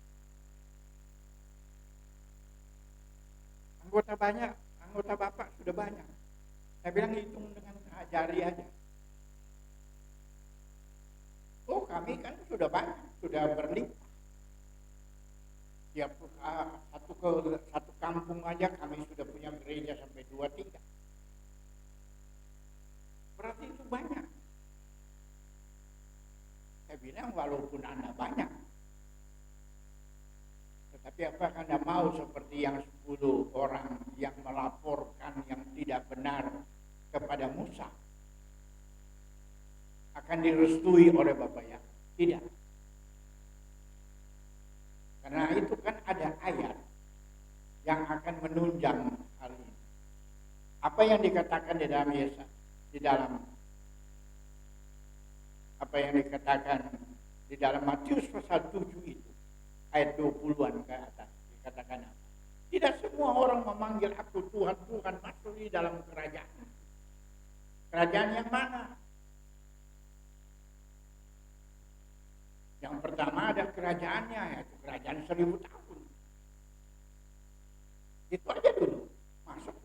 Anggota Bapak sudah banyak. Saya bilang hitung dengan jari aja. Oh, kami kan sudah banyak, sudah berlimpah. Satu kampung aja kami sudah punya gereja sampai 2-3. Berarti itu banyak. Saya bilang walaupun Anda banyak, tetapi apakah Anda mau seperti yang 10 orang yang melaporkan yang tidak benar kepada Musa? Akan direstui oleh Bapak ya? Tidak. Karena itu kan ada ayat yang akan menunjang hal ini. Apa yang dikatakan di dalam Yesaya, apa yang dikatakan di dalam Matius pasal 7 itu, ayat 20-an ke atas, dikatakan apa? Tidak semua orang memanggil aku Tuhan, Tuhan masuk di dalam kerajaan. Kerajaan yang mana? Yang pertama ada kerajaannya, yaitu kerajaan 1000 tahun. Itu aja dulu, masuk.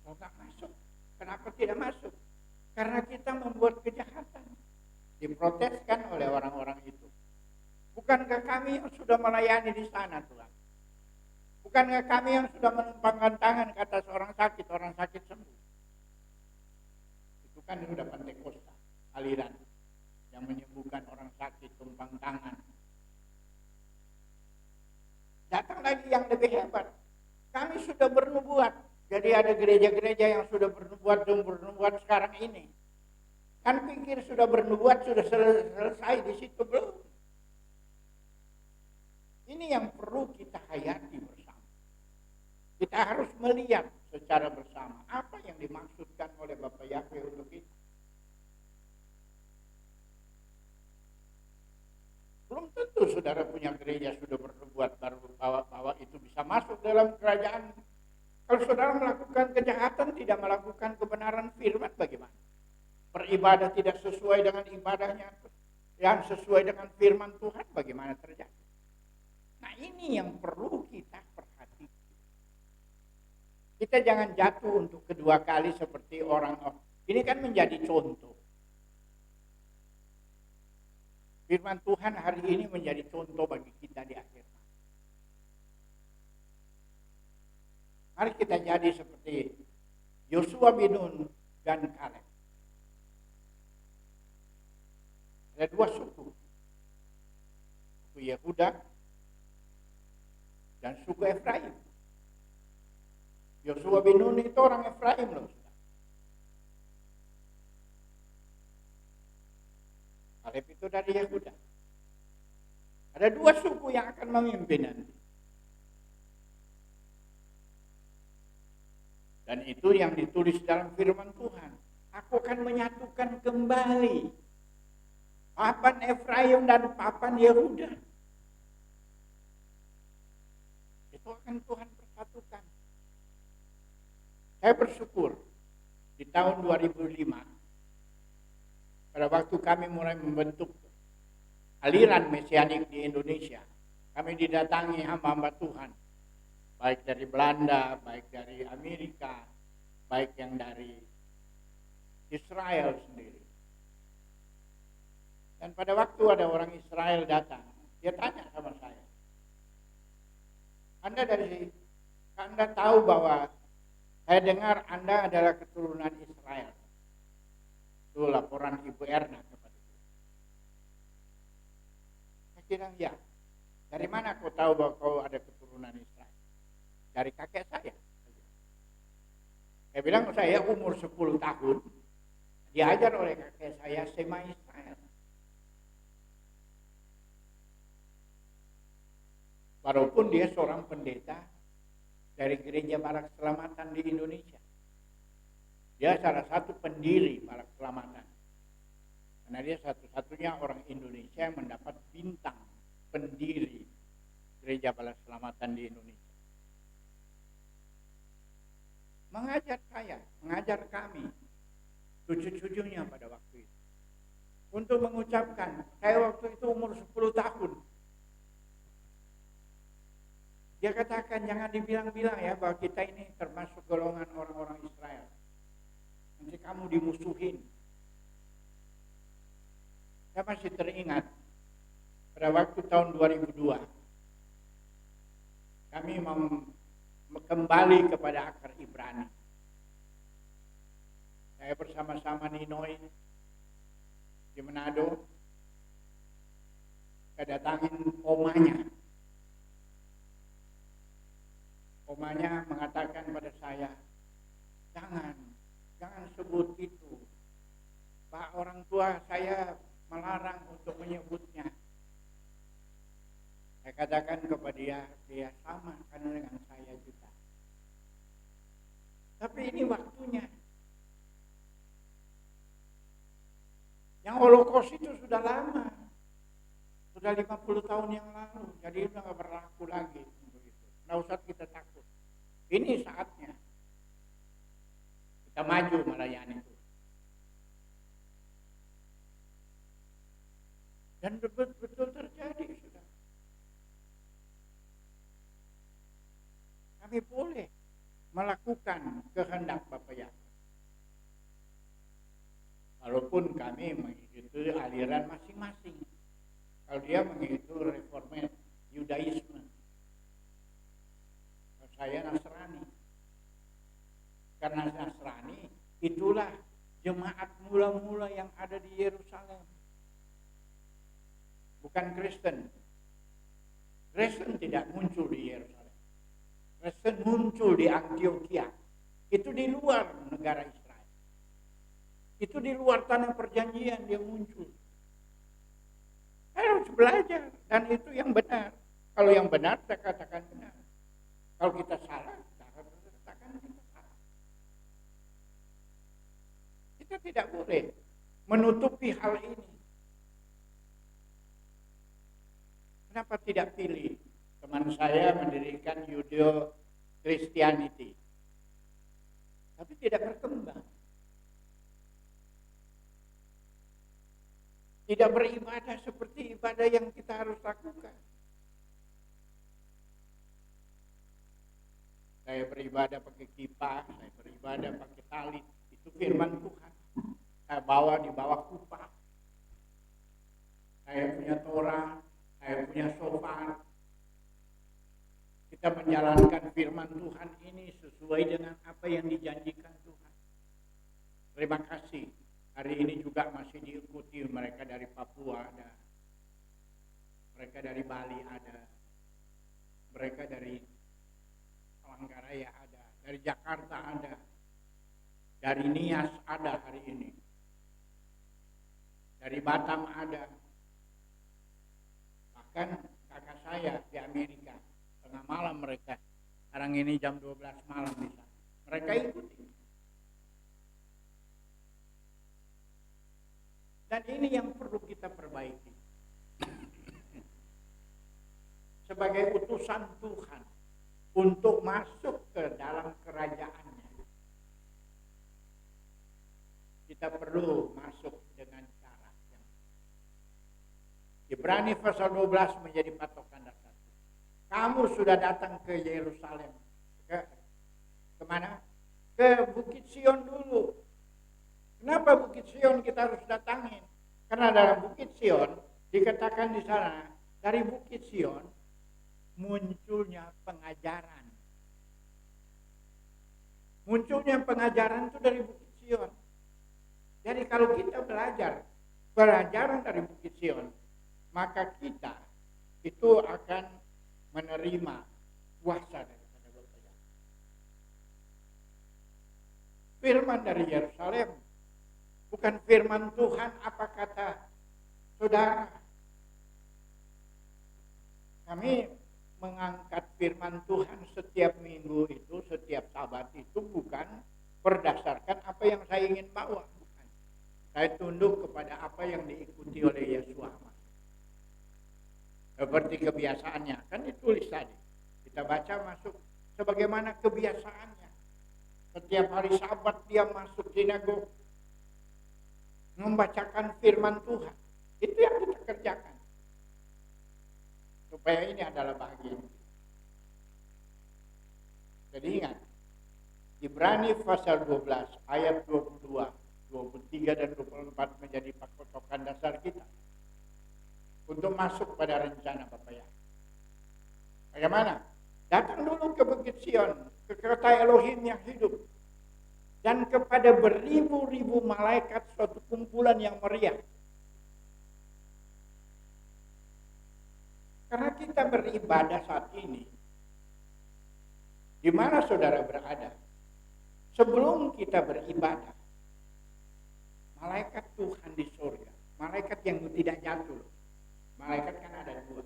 Kalau nggak masuk, kenapa tidak masuk? Karena kita membuat kejahatan. Diproteskan oleh orang-orang itu. Bukankah kami yang sudah melayani di sana, Tuhan? Bukankah kami yang sudah menumpangkan tangan ke atas orang sakit sembuh? Itu kan sudah Pentakosta, aliran yang menyembuhkan orang sakit, tumpang tangan. Datang lagi yang lebih hebat. Kami sudah bernubuat. Jadi ada gereja-gereja yang sudah bernubuat sekarang ini. Kan pikir sudah bernubuat, sudah selesai di situ, belum. Ini yang perlu kita hayati bersama. Kita harus melihat secara bersama apa yang dimaksudkan oleh Bapak Yahweh untuk kita. Belum tentu saudara punya gereja sudah bernubuat baru bahwa itu bisa masuk dalam kerajaan. Kalau saudara melakukan kejahatan, tidak melakukan kebenaran firman, bagaimana? Beribadah tidak sesuai dengan ibadahnya, yang sesuai dengan firman Tuhan, bagaimana terjadi? Nah, ini yang perlu kita perhatikan. Kita jangan jatuh untuk kedua kali seperti orang. Ini kan menjadi contoh. Firman Tuhan hari ini menjadi contoh bagi kita di akhir masa. Mari kita jadi seperti Yosua bin Nun dan Kaleb. Ada 2 suku. Suku Yehuda dan suku Efraim. Yosua bin Nun itu orang Efraim loh. Kaleb itu dari Yehuda. Ada 2 suku yang akan memimpin nanti. Dan itu yang ditulis dalam firman Tuhan. Aku akan menyatukan kembali papan Efraim dan papan Yehuda. Itu akan Tuhan persatukan. Saya bersyukur di tahun 2005 pada waktu kami mulai membentuk aliran mesianik di Indonesia, kami didatangi hamba-hamba Tuhan, baik dari Belanda, baik dari Amerika, baik yang dari Israel sendiri. Dan pada waktu ada orang Israel datang, dia tanya sama saya, Anda tahu bahwa saya dengar Anda adalah keturunan Israel. Itu laporan Ibu Erna kepada saya. Saya bilang, ya. Dari mana kau tahu bahwa kau ada keturunan Israel? Dari kakek saya. Saya bilang, saya umur 10 tahun. diajar oleh kakek saya Sema Israel. Walaupun dia seorang pendeta dari Gereja Barak Keselamatan di Indonesia. Dia salah satu pendiri Barak Keselamatan. Karena dia satu-satunya orang Indonesia yang mendapat bintang pendiri Gereja Barak Keselamatan di Indonesia. Mengajar saya, mengajar kami, cucu-cucunya pada waktu itu. Untuk mengucapkan, saya waktu itu umur 10 tahun. Dia katakan, jangan dibilang-bilang ya bahwa kita ini termasuk golongan orang-orang Israel. Nanti kamu dimusuhin. Saya masih teringat, pada waktu tahun 2002, kami kembali kepada akar Ibrani. Saya bersama-sama Ninoy di Manado, saya datangin omanya. Omanya mengatakan pada saya, jangan sebut itu. Pak, orang tua saya melarang untuk menyebutnya. Saya katakan kepada dia sama karena dengan saya juga. Tapi ini waktunya. Yang Holocaust itu sudah lama. Sudah 50 tahun yang lalu. Jadi sudah nggak berlaku lagi. Nggak usah kita takut. Ini saatnya. Kita maju melayani itu. Dan betul-betul terjadi sudah. Kami boleh melakukan kehendak Bapa Yahweh. Walaupun kami mengikuti aliran masing-masing. Kalau dia mengikuti reformat Yudaisme. Kalau saya Nasrani. Karena Nasrani itulah jemaat mula-mula yang ada di Yerusalem. Bukan Kristen. Kristen tidak muncul di Yerusalem. Kristen muncul di Antioquia. Itu di luar negara Israel. Itu di luar tanah perjanjian dia muncul. Saya harus belajar. Dan itu yang benar. Kalau yang benar, saya katakan benar. Kalau kita salah, kita harus katakan kita salah. Kita tidak boleh menutupi hal ini. Kenapa tidak pilih? Teman saya mendirikan Judeo Christianity. Tapi tidak berkembang. Tidak beribadah seperti ibadah yang kita harus lakukan. Saya beribadah pakai kipas, saya beribadah pakai talit. Itu firman Tuhan. Saya bawa di bawah kupah. Saya punya Torah. Saya punya shofar. Kita menjalankan firman Tuhan ini sesuai dengan apa yang dijanjikan Tuhan. Terima kasih. Hari ini juga masih diikuti mereka dari Papua ada. Mereka dari Bali ada. Mereka dari Palangkaraya ada. Dari Jakarta ada. Dari Nias ada hari ini. Dari Batam ada. Bahkan kakak saya di Amerika, tengah malam mereka, sekarang ini jam 12 malam bisa. Mereka ikuti. Dan ini yang perlu kita perbaiki. Sebagai utusan Tuhan untuk masuk ke dalam kerajaannya. Kita perlu masuk dengan cara yang Ibrani pasal 12 menjadi patokan dasar. Kamu sudah datang ke Yerusalem. Kemana? Ke Bukit Sion dulu. Kenapa Bukit Sion kita harus datangin? Karena dalam Bukit Sion dikatakan di sana, dari Bukit Sion munculnya pengajaran. Munculnya pengajaran itu dari Bukit Sion. Jadi kalau kita belajar pelajaran dari Bukit Sion, maka kita itu akan menerima kuasa daripada Bapa Yahweh. Firman dari Yerusalem bukan firman Tuhan. Apa kata saudara? Kami mengangkat firman Tuhan setiap minggu itu, setiap sabat itu bukan berdasarkan apa yang saya ingin bawa. Bukan. Saya tunduk kepada apa yang diikuti oleh Yesus. Seperti kebiasaannya, kan ditulis tadi. Kita baca masuk sebagaimana kebiasaannya. Setiap hari sabat dia masuk sinagog, membacakan firman Tuhan. Itu yang kita kerjakan. Supaya ini adalah bagian. Jadi ingat, Ibrani pasal 12 ayat 22, 23 dan 24 menjadi patokan dasar kita untuk masuk pada rencana Bapa Yahweh. Bagaimana? Datang dulu ke Bukit Sion, ke kota Elohim yang hidup, dan kepada beribu-ribu malaikat suatu kumpulan yang meriah. Karena kita beribadah saat ini, di mana saudara berada? Sebelum kita beribadah, malaikat Tuhan di surga, malaikat yang tidak jatuh. Malaikat kan ada dua,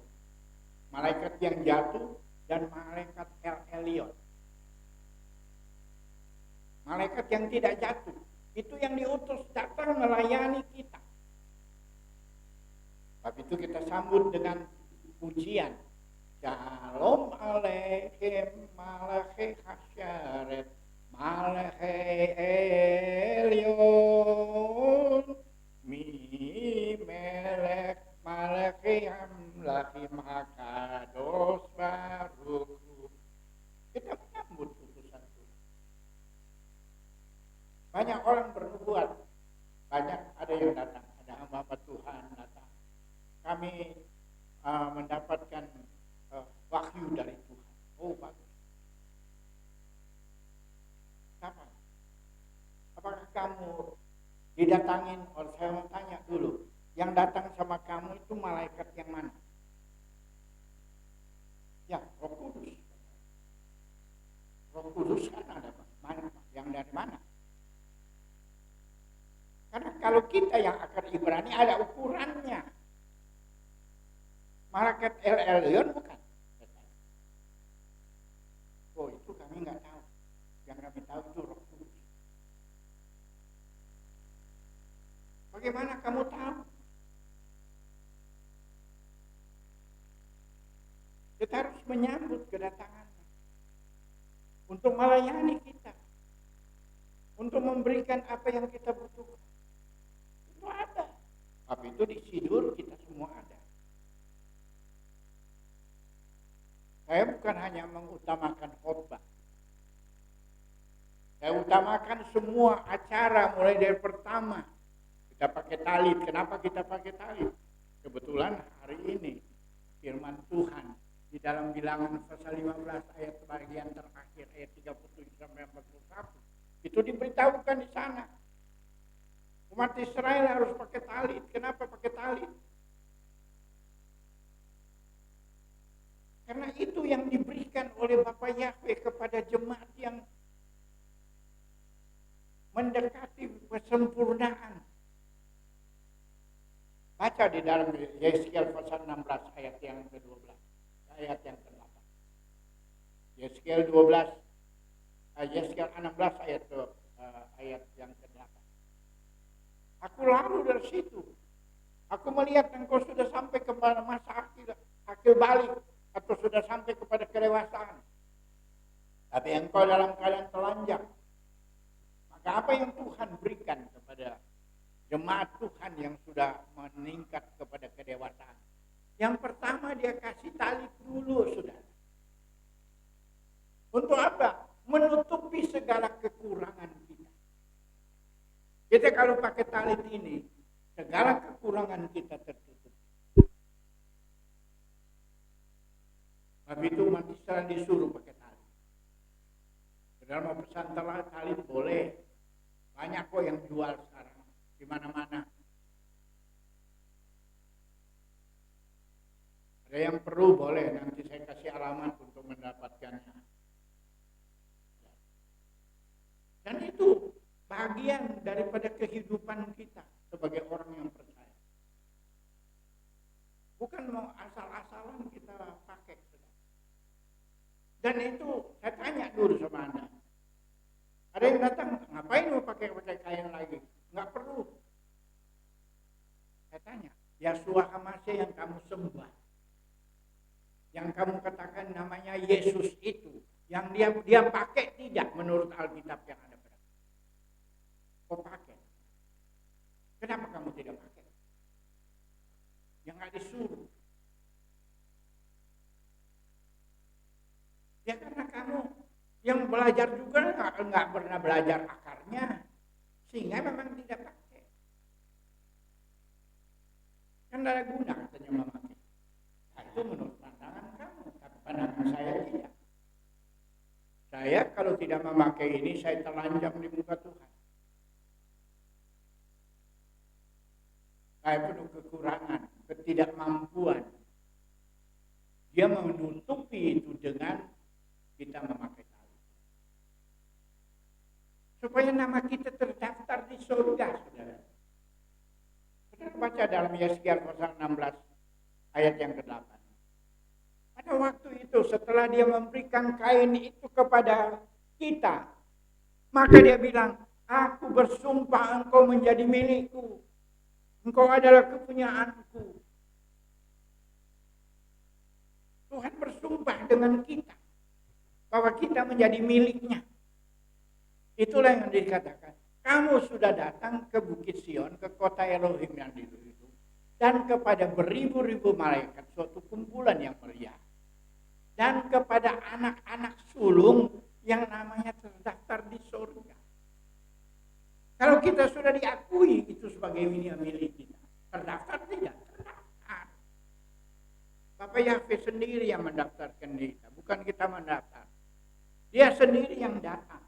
malaikat yang jatuh dan malaikat El Elyon. Malaikat yang tidak jatuh, itu yang diutus datang melayani kita. Sebab itu kita sambut dengan pujian. Shalom Aleichem Malachi Hasyaret Malachi Elyon Mi Melech Malachi Amlachim Hakados Baruch. Kita menyambut utusan Tuhan. Banyak orang bernubuat, banyak ada yang datang, ada hamba Tuhan datang. Kami mendapatkan wahyu dari Tuhan. Oh bagus. Kapan? Apakah kamu didatangin? Or saya mau tanya dulu, yang datang sama kamu itu malaikat yang mana? Ya, Roh Kudus. Roh Kudus kan ada mana? Yang dari mana? Karena kalau kita yang akar Ibrani ada ukurannya. Malaikat El Elyon bukan. Oh itu kami nggak tahu. Yang kami tahu itu Roh Kudus. Bagaimana kamu tahu? Kita harus menyambut kedatangannya untuk melayani kita, untuk memberikan apa yang kita butuhkan. Itu ada. Tapi itu di Sidur kita semua ada. Saya bukan hanya mengutamakan khotbah. Saya utamakan semua acara mulai dari pertama. Kita pakai talit. Kenapa kita pakai talit? Kebetulan hari ini firman Tuhan di dalam Bilangan pasal 15 ayat bagian terakhir ayat 37 sampai 41 itu diberitahukan di sana. Umat Israel harus pakai talit. Kenapa pakai talit? Karena itu yang diberikan oleh Bapa Yahweh kepada jemaat yang mendekati kesempurnaan. Baca di dalam Yeskiel pasal 16 ayat yang ke-12, ayat yang ke-8. Yeskiel 12, Yeskiel 16 ayat yang ke-8. Aku lalu dari situ. Aku melihat engkau sudah sampai kepada masa akhir balik. Atau sudah sampai kepada kedewasaan. Tapi engkau dalam keadaan telanjang. Maka apa yang Tuhan berikan kepada jemaat Tuhan yang sudah meningkat kepada kedewasaan? Yang pertama dia kasih tali dulu, saudara. Untuk apa? Menutupi segala kekurangan kita. Kita kalau pakai tali ini, segala kekurangan kita tertutup. Tapi itu umat Israel disuruh pakai tali. Dalam mau pesan tali boleh. Banyak kok yang jual sekarang. Di mana-mana. Ada yang perlu boleh. Nanti saya kasih alamat untuk mendapatkannya. Dan itu bagian daripada kehidupan kita sebagai orang yang percaya. Bukan mau asal-asalan kita pakai. Dan itu saya tanya dulu sama Anda. Ada yang datang, ngapain mau pakai kain lagi? Nggak perlu. Saya tanya, Yahshua HaMashiach yang kamu sembah, yang kamu katakan namanya Yesus itu, yang dia pakai tidak menurut Alkitab yang ada pada kamu? Kok pakai? Kenapa kamu tidak pakai? Yang nggak disuruh. Ya karena kamu yang belajar juga nggak pernah belajar akarnya, sehingga memang tidak pakai. Kan ada guna katanya memakai. Nah, itu menurut pandangan kamu, tapi pandangan saya tidak. Saya kalau tidak memakai ini, saya telanjang di muka Tuhan. Saya penuh kekurangan, ketidakmampuan. Dia menutupi itu dengan kita memakai tali. Supaya nama kita terdaftar di surga, saudara. Saudara baca dalam Yesaya pasal 16 ayat yang ke-8. Pada waktu itu setelah dia memberikan kain itu kepada kita, maka dia bilang, aku bersumpah engkau menjadi milikku. Engkau adalah kepunyaanku. Tuhan bersumpah dengan kita bahwa kita menjadi miliknya. Itulah yang dikatakan. Kamu sudah datang ke Bukit Sion, ke kota Elohim yang dulu itu, dan kepada beribu-ribu malaikat, suatu kumpulan yang meriah. Dan kepada anak-anak sulung yang namanya terdaftar di surga. Kalau kita sudah diakui itu sebagai milik kita, terdaftar tidak? Terdaftar. Bapak Yahweh sendiri yang mendaftarkan kita, bukan kita mendaftar. Dia sendiri yang datang.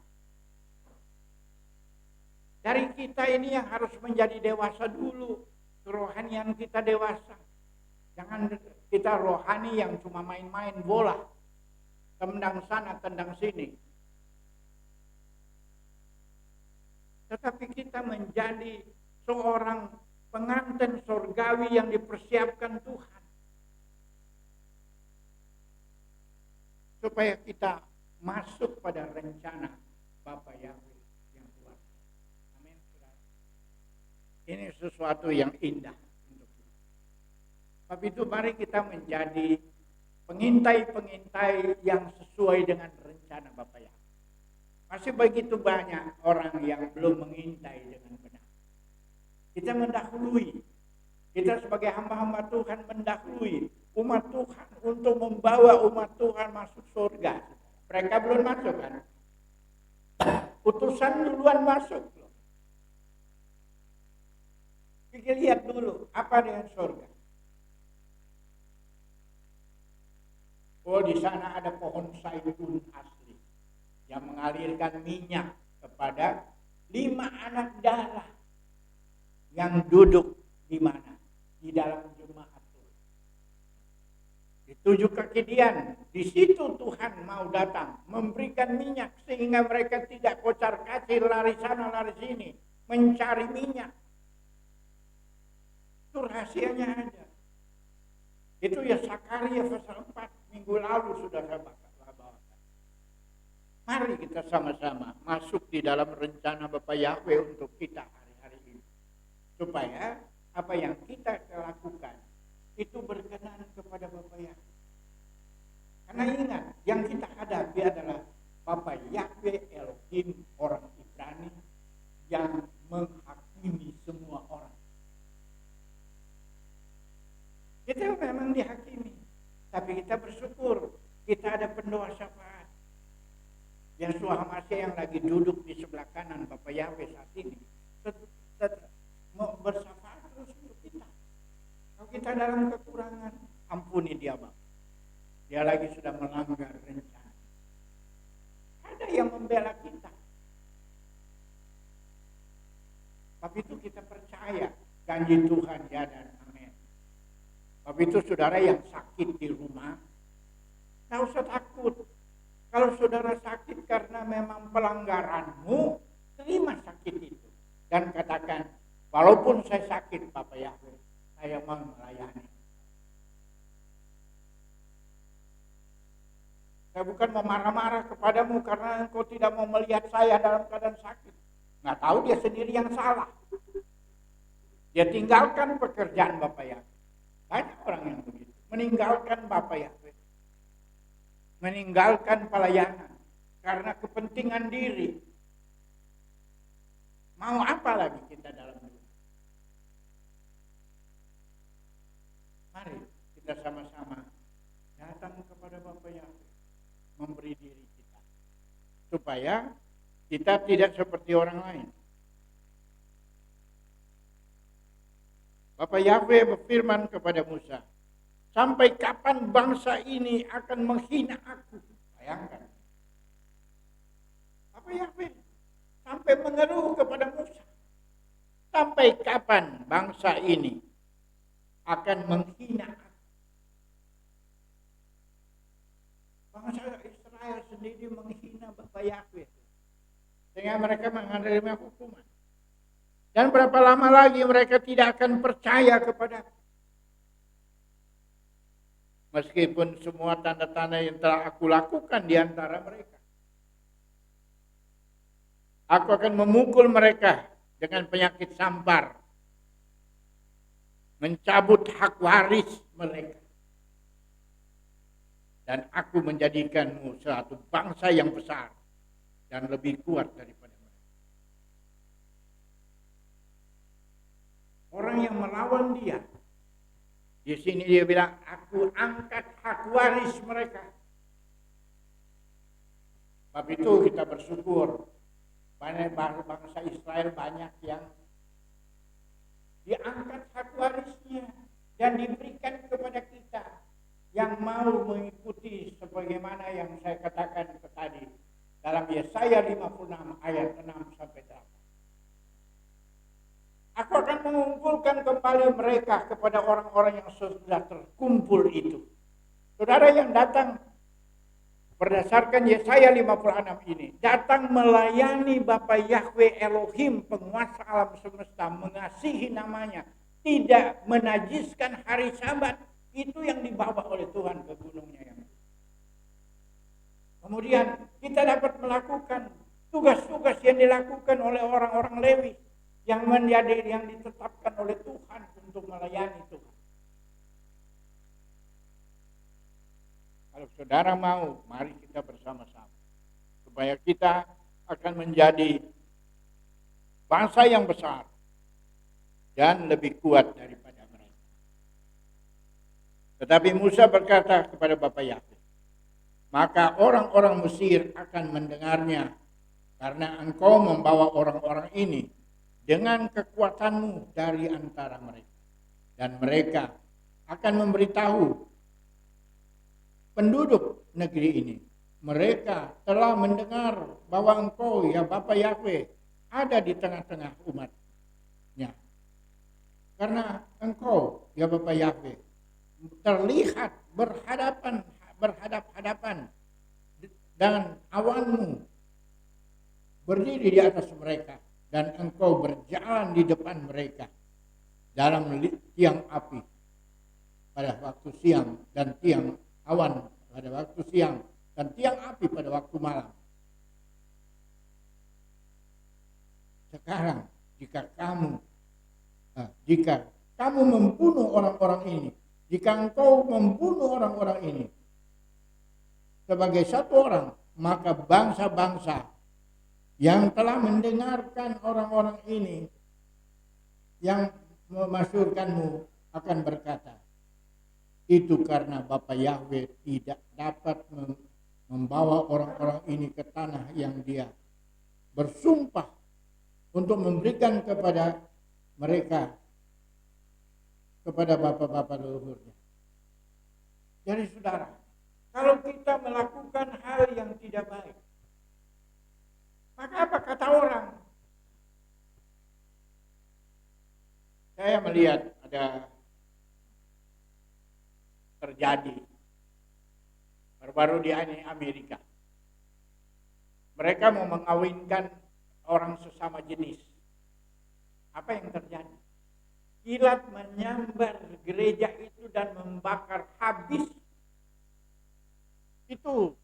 Dari kita ini yang harus menjadi dewasa dulu. Kerohanian kita dewasa. Jangan kita rohani yang cuma main-main bola. Tendang sana, tendang sini. Tetapi kita menjadi seorang pengantin surgawi yang dipersiapkan Tuhan. Supaya kita masuk pada rencana Bapa Yahweh yang luar biasa. Amin. Ini sesuatu yang indah untuk kita. Tapi itu mari kita menjadi pengintai-pengintai yang sesuai dengan rencana Bapa Yahweh. Masih begitu banyak orang yang belum mengintai dengan benar. Kita mendahului. Kita sebagai hamba-hamba Tuhan mendahului umat Tuhan untuk membawa umat Tuhan masuk surga. Mereka belum masuk kan? Utusan duluan masuk. Kita lihat dulu apa dengan surga. Oh, di sana ada pohon zaitun asli yang mengalirkan minyak kepada 5 anak darah yang duduk di mana? Di dalam jemaat. Di 7 kekidian, di situ Tuhan mau datang, memberikan minyak sehingga mereka tidak kocar-kacir lari sana lari sini, mencari minyak. Itu rahasianya aja. Itu ya Sakaria pasal 4 minggu lalu sudah saya bawakan. Mari kita sama-sama masuk di dalam rencana Bapa Yahweh untuk kita hari-hari ini. Supaya apa yang kita lakukan itu berkenan kepada Bapa Yahweh. Karena ingat, yang kita hadapi adalah Bapa Yahweh Elohim orang Ibrani yang menghakimi semua orang. Kita memang dihakimi, tapi kita bersyukur kita ada pendoa syafaat. Yahshua HaMashiach yang lagi duduk di sebelah kanan Bapa Yahweh saat ini mau bersyafaat terus untuk kita. Kalau kita dalam kekurangan, ampuni dia Bapa. Dia lagi sudah melanggar rencana. Ada yang membela kita. Tapi itu kita percaya janji Tuhan ya dan amin. Tapi itu saudara yang sakit di rumah, tak usah takut. Kalau saudara sakit karena memang pelanggaranmu, terima sakit itu dan katakan, walaupun saya sakit Bapak Yahweh, saya mau melayani. Saya bukan mau marah-marah kepadamu karena engkau tidak mau melihat saya dalam keadaan sakit. Nggak tahu dia sendiri yang salah. Dia tinggalkan pekerjaan Bapak Yahweh. Banyak orang yang begitu. Meninggalkan Bapak Yahweh. Meninggalkan pelayanan. Karena kepentingan diri. Mau apa lagi kita dalam dunia? Mari kita sama-sama datang kepada Bapak Yahweh. Memberi diri kita. Supaya kita tidak seperti orang lain. Bapak Yahweh berfirman kepada Musa, sampai kapan bangsa ini akan menghina aku? Bayangkan. Bapak Yahweh sampai mengeluh kepada Musa. Sampai kapan bangsa ini akan menghina aku? Bangsa Israel sendiri menghina Bapak Yahweh. Sehingga mereka menerima hukuman. Dan berapa lama lagi mereka tidak akan percaya kepada aku. Meskipun semua tanda-tanda yang telah aku lakukan di antara mereka. Aku akan memukul mereka dengan penyakit sampar. Mencabut hak waris mereka. Dan aku menjadikanmu suatu bangsa yang besar. Dan lebih kuat daripada mereka. Orang yang melawan dia. Di sini dia bilang, aku angkat hak waris mereka. Sebab itu kita bersyukur. Banyak bangsa Israel banyak yang diangkat hak warisnya. Dan diberikan kepada kita. Yang mau mengikuti sebagaimana yang saya katakan tadi. Dalam Yesaya 56 ayat 6 sampai 8. Aku akan mengumpulkan kembali mereka kepada orang-orang yang sudah terkumpul itu. Saudara yang datang berdasarkan Yesaya 56 ini, datang melayani Bapa Yahweh Elohim, penguasa alam semesta, mengasihi namanya, tidak menajiskan hari Sabat, itu yang dibawa oleh Tuhan ke gunungnya yang. Kemudian kita dapat melakukan tugas-tugas yang dilakukan oleh orang-orang Lewi. Yang ditetapkan oleh Tuhan untuk melayani Tuhan. Kalau saudara mau, mari kita bersama-sama. Supaya kita akan menjadi bangsa yang besar. Dan lebih kuat daripada mereka. Tetapi Musa berkata kepada Bapa Yahweh, maka orang-orang Mesir akan mendengarnya. Karena engkau membawa orang-orang ini dengan kekuatanmu dari antara mereka. Dan mereka akan memberitahu penduduk negeri ini. Mereka telah mendengar bahwa engkau, ya Bapa Yahweh, ada di tengah-tengah umatnya. Karena engkau, ya Bapa Yahweh, terlihat berhadap-hadapan dan awanmu berdiri di atas mereka. Dan engkau berjalan di depan mereka dalam tiang api pada waktu siang dan tiang awan pada waktu siang dan tiang api pada waktu malam. Sekarang jika kamu membunuh orang-orang ini, jika engkau membunuh orang-orang ini sebagai satu orang, maka bangsa-bangsa yang telah mendengarkan orang-orang ini yang memasyurkanmu akan berkata, itu karena Bapa Yahweh tidak dapat membawa orang-orang ini ke tanah yang dia bersumpah untuk memberikan kepada mereka, kepada bapa-bapa leluhurnya. Jadi saudara, kalau kita melakukan hal yang tidak baik, maka apa kata orang? Saya melihat ada terjadi baru-baru di Amerika. Mereka mau mengawinkan orang sesama jenis. Apa yang terjadi? Kilat menyambar gereja itu dan membakar habis. Itu,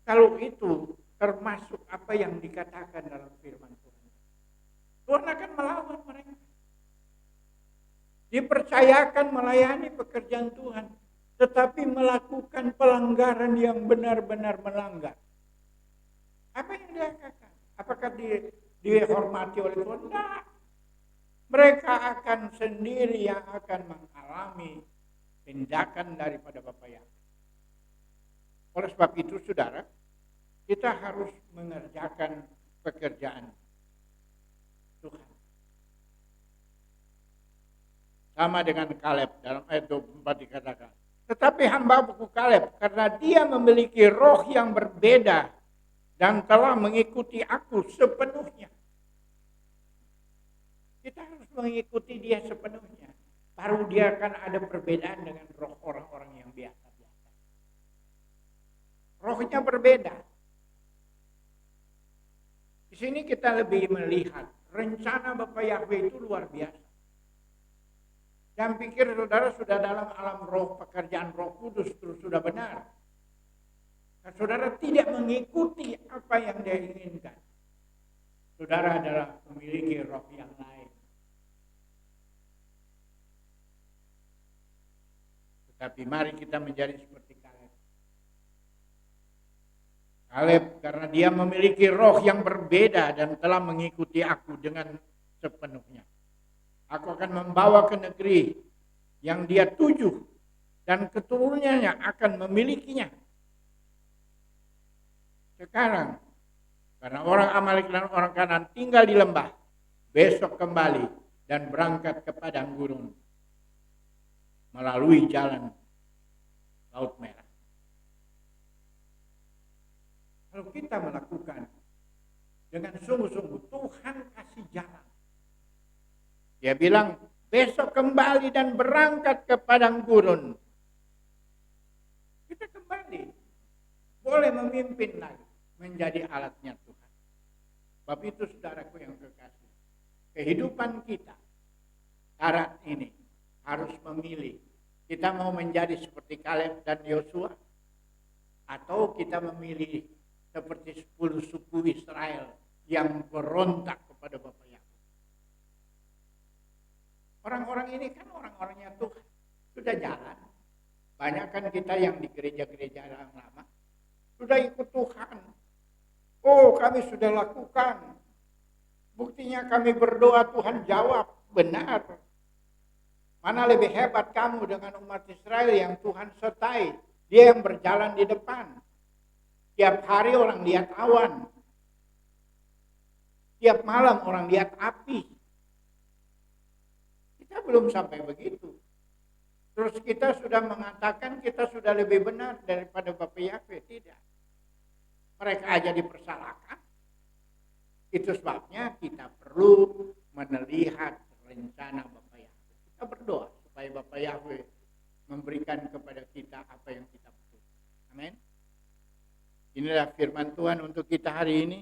kalau itu termasuk apa yang dikatakan dalam firman Tuhan. Tuhan akan melawan mereka. Dipercayakan melayani pekerjaan Tuhan, tetapi melakukan pelanggaran yang benar-benar melanggar. Apa yang dia katakan? Apakah dihormati oleh Tuhan? Tidak. Mereka akan sendiri yang akan mengalami tindakan daripada Bapa Yahweh. Oleh sebab itu, saudara, kita harus mengerjakan pekerjaan Tuhan. Sama dengan Kaleb dalam ayat 24 dikatakan. Tetapi hamba-Ku Kaleb, karena dia memiliki roh yang berbeda dan telah mengikuti Aku sepenuhnya. Kita harus mengikuti dia sepenuhnya. Baru dia akan ada perbedaan dengan roh orang-orang yang biasa-biasa. Rohnya berbeda. Di sini kita lebih melihat rencana Bapa Yahweh itu luar biasa. Jangan pikir saudara sudah dalam alam roh, pekerjaan Roh Kudus terus sudah benar. Nah, saudara tidak mengikuti apa yang dia inginkan. Saudara adalah memiliki roh yang lain. Tetapi mari kita menjadi seperti Kaleb. Kaleb karena dia memiliki roh yang berbeda dan telah mengikuti Aku dengan sepenuhnya. Aku akan membawa ke negeri yang dia tuju dan keturunannya akan memilikinya. Sekarang karena orang Amalek dan orang Kanaan tinggal di lembah, besok kembali dan berangkat ke padang gurun melalui jalan Laut Merah. Kalau kita melakukan dengan sungguh-sungguh, Tuhan kasih jalan. Dia bilang, besok kembali dan berangkat ke padang gurun. Kita kembali. Boleh memimpin lagi. Menjadi alatnya Tuhan. Sebab itu saudaraku yang kekasih. Kehidupan kita syarat ini harus memilih. Kita mau menjadi seperti Kaleb dan Yosua, atau kita memilih seperti 10 suku Israel yang berontak kepada Bapa Yahweh. Orang-orang ini kan orang-orangnya Tuhan. Sudah jalan. Banyak kan kita yang di gereja-gereja yang lama sudah ikut Tuhan. Oh, kami sudah lakukan. Buktinya kami berdoa, Tuhan jawab. Benar. Mana lebih hebat kamu dengan umat Israel yang Tuhan sertai. Dia yang berjalan di depan. Tiap hari orang lihat awan. Tiap malam orang lihat api. Kita belum sampai begitu. Terus kita sudah mengatakan kita sudah lebih benar daripada Bapa Yahweh. Tidak. Mereka aja dipersalahkan. Itu sebabnya kita perlu melihat rencana Bapa Yahweh. Kita berdoa supaya Bapa Yahweh memberikan kepada kita apa yang kita butuhkan. Amin. Inilah firman Tuhan untuk kita hari ini.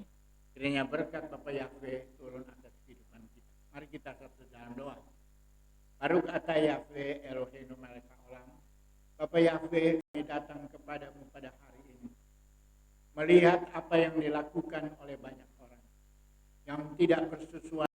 Kiranya berkat Bapa Yahweh turun atas kehidupan kita. Mari kita satu dalam doa. Baruch atah Yahweh Eloheinu melek haolam. Bapa Yahweh, kami datang kepadamu pada hari ini. Melihat apa yang dilakukan oleh banyak orang yang tidak bersesuaian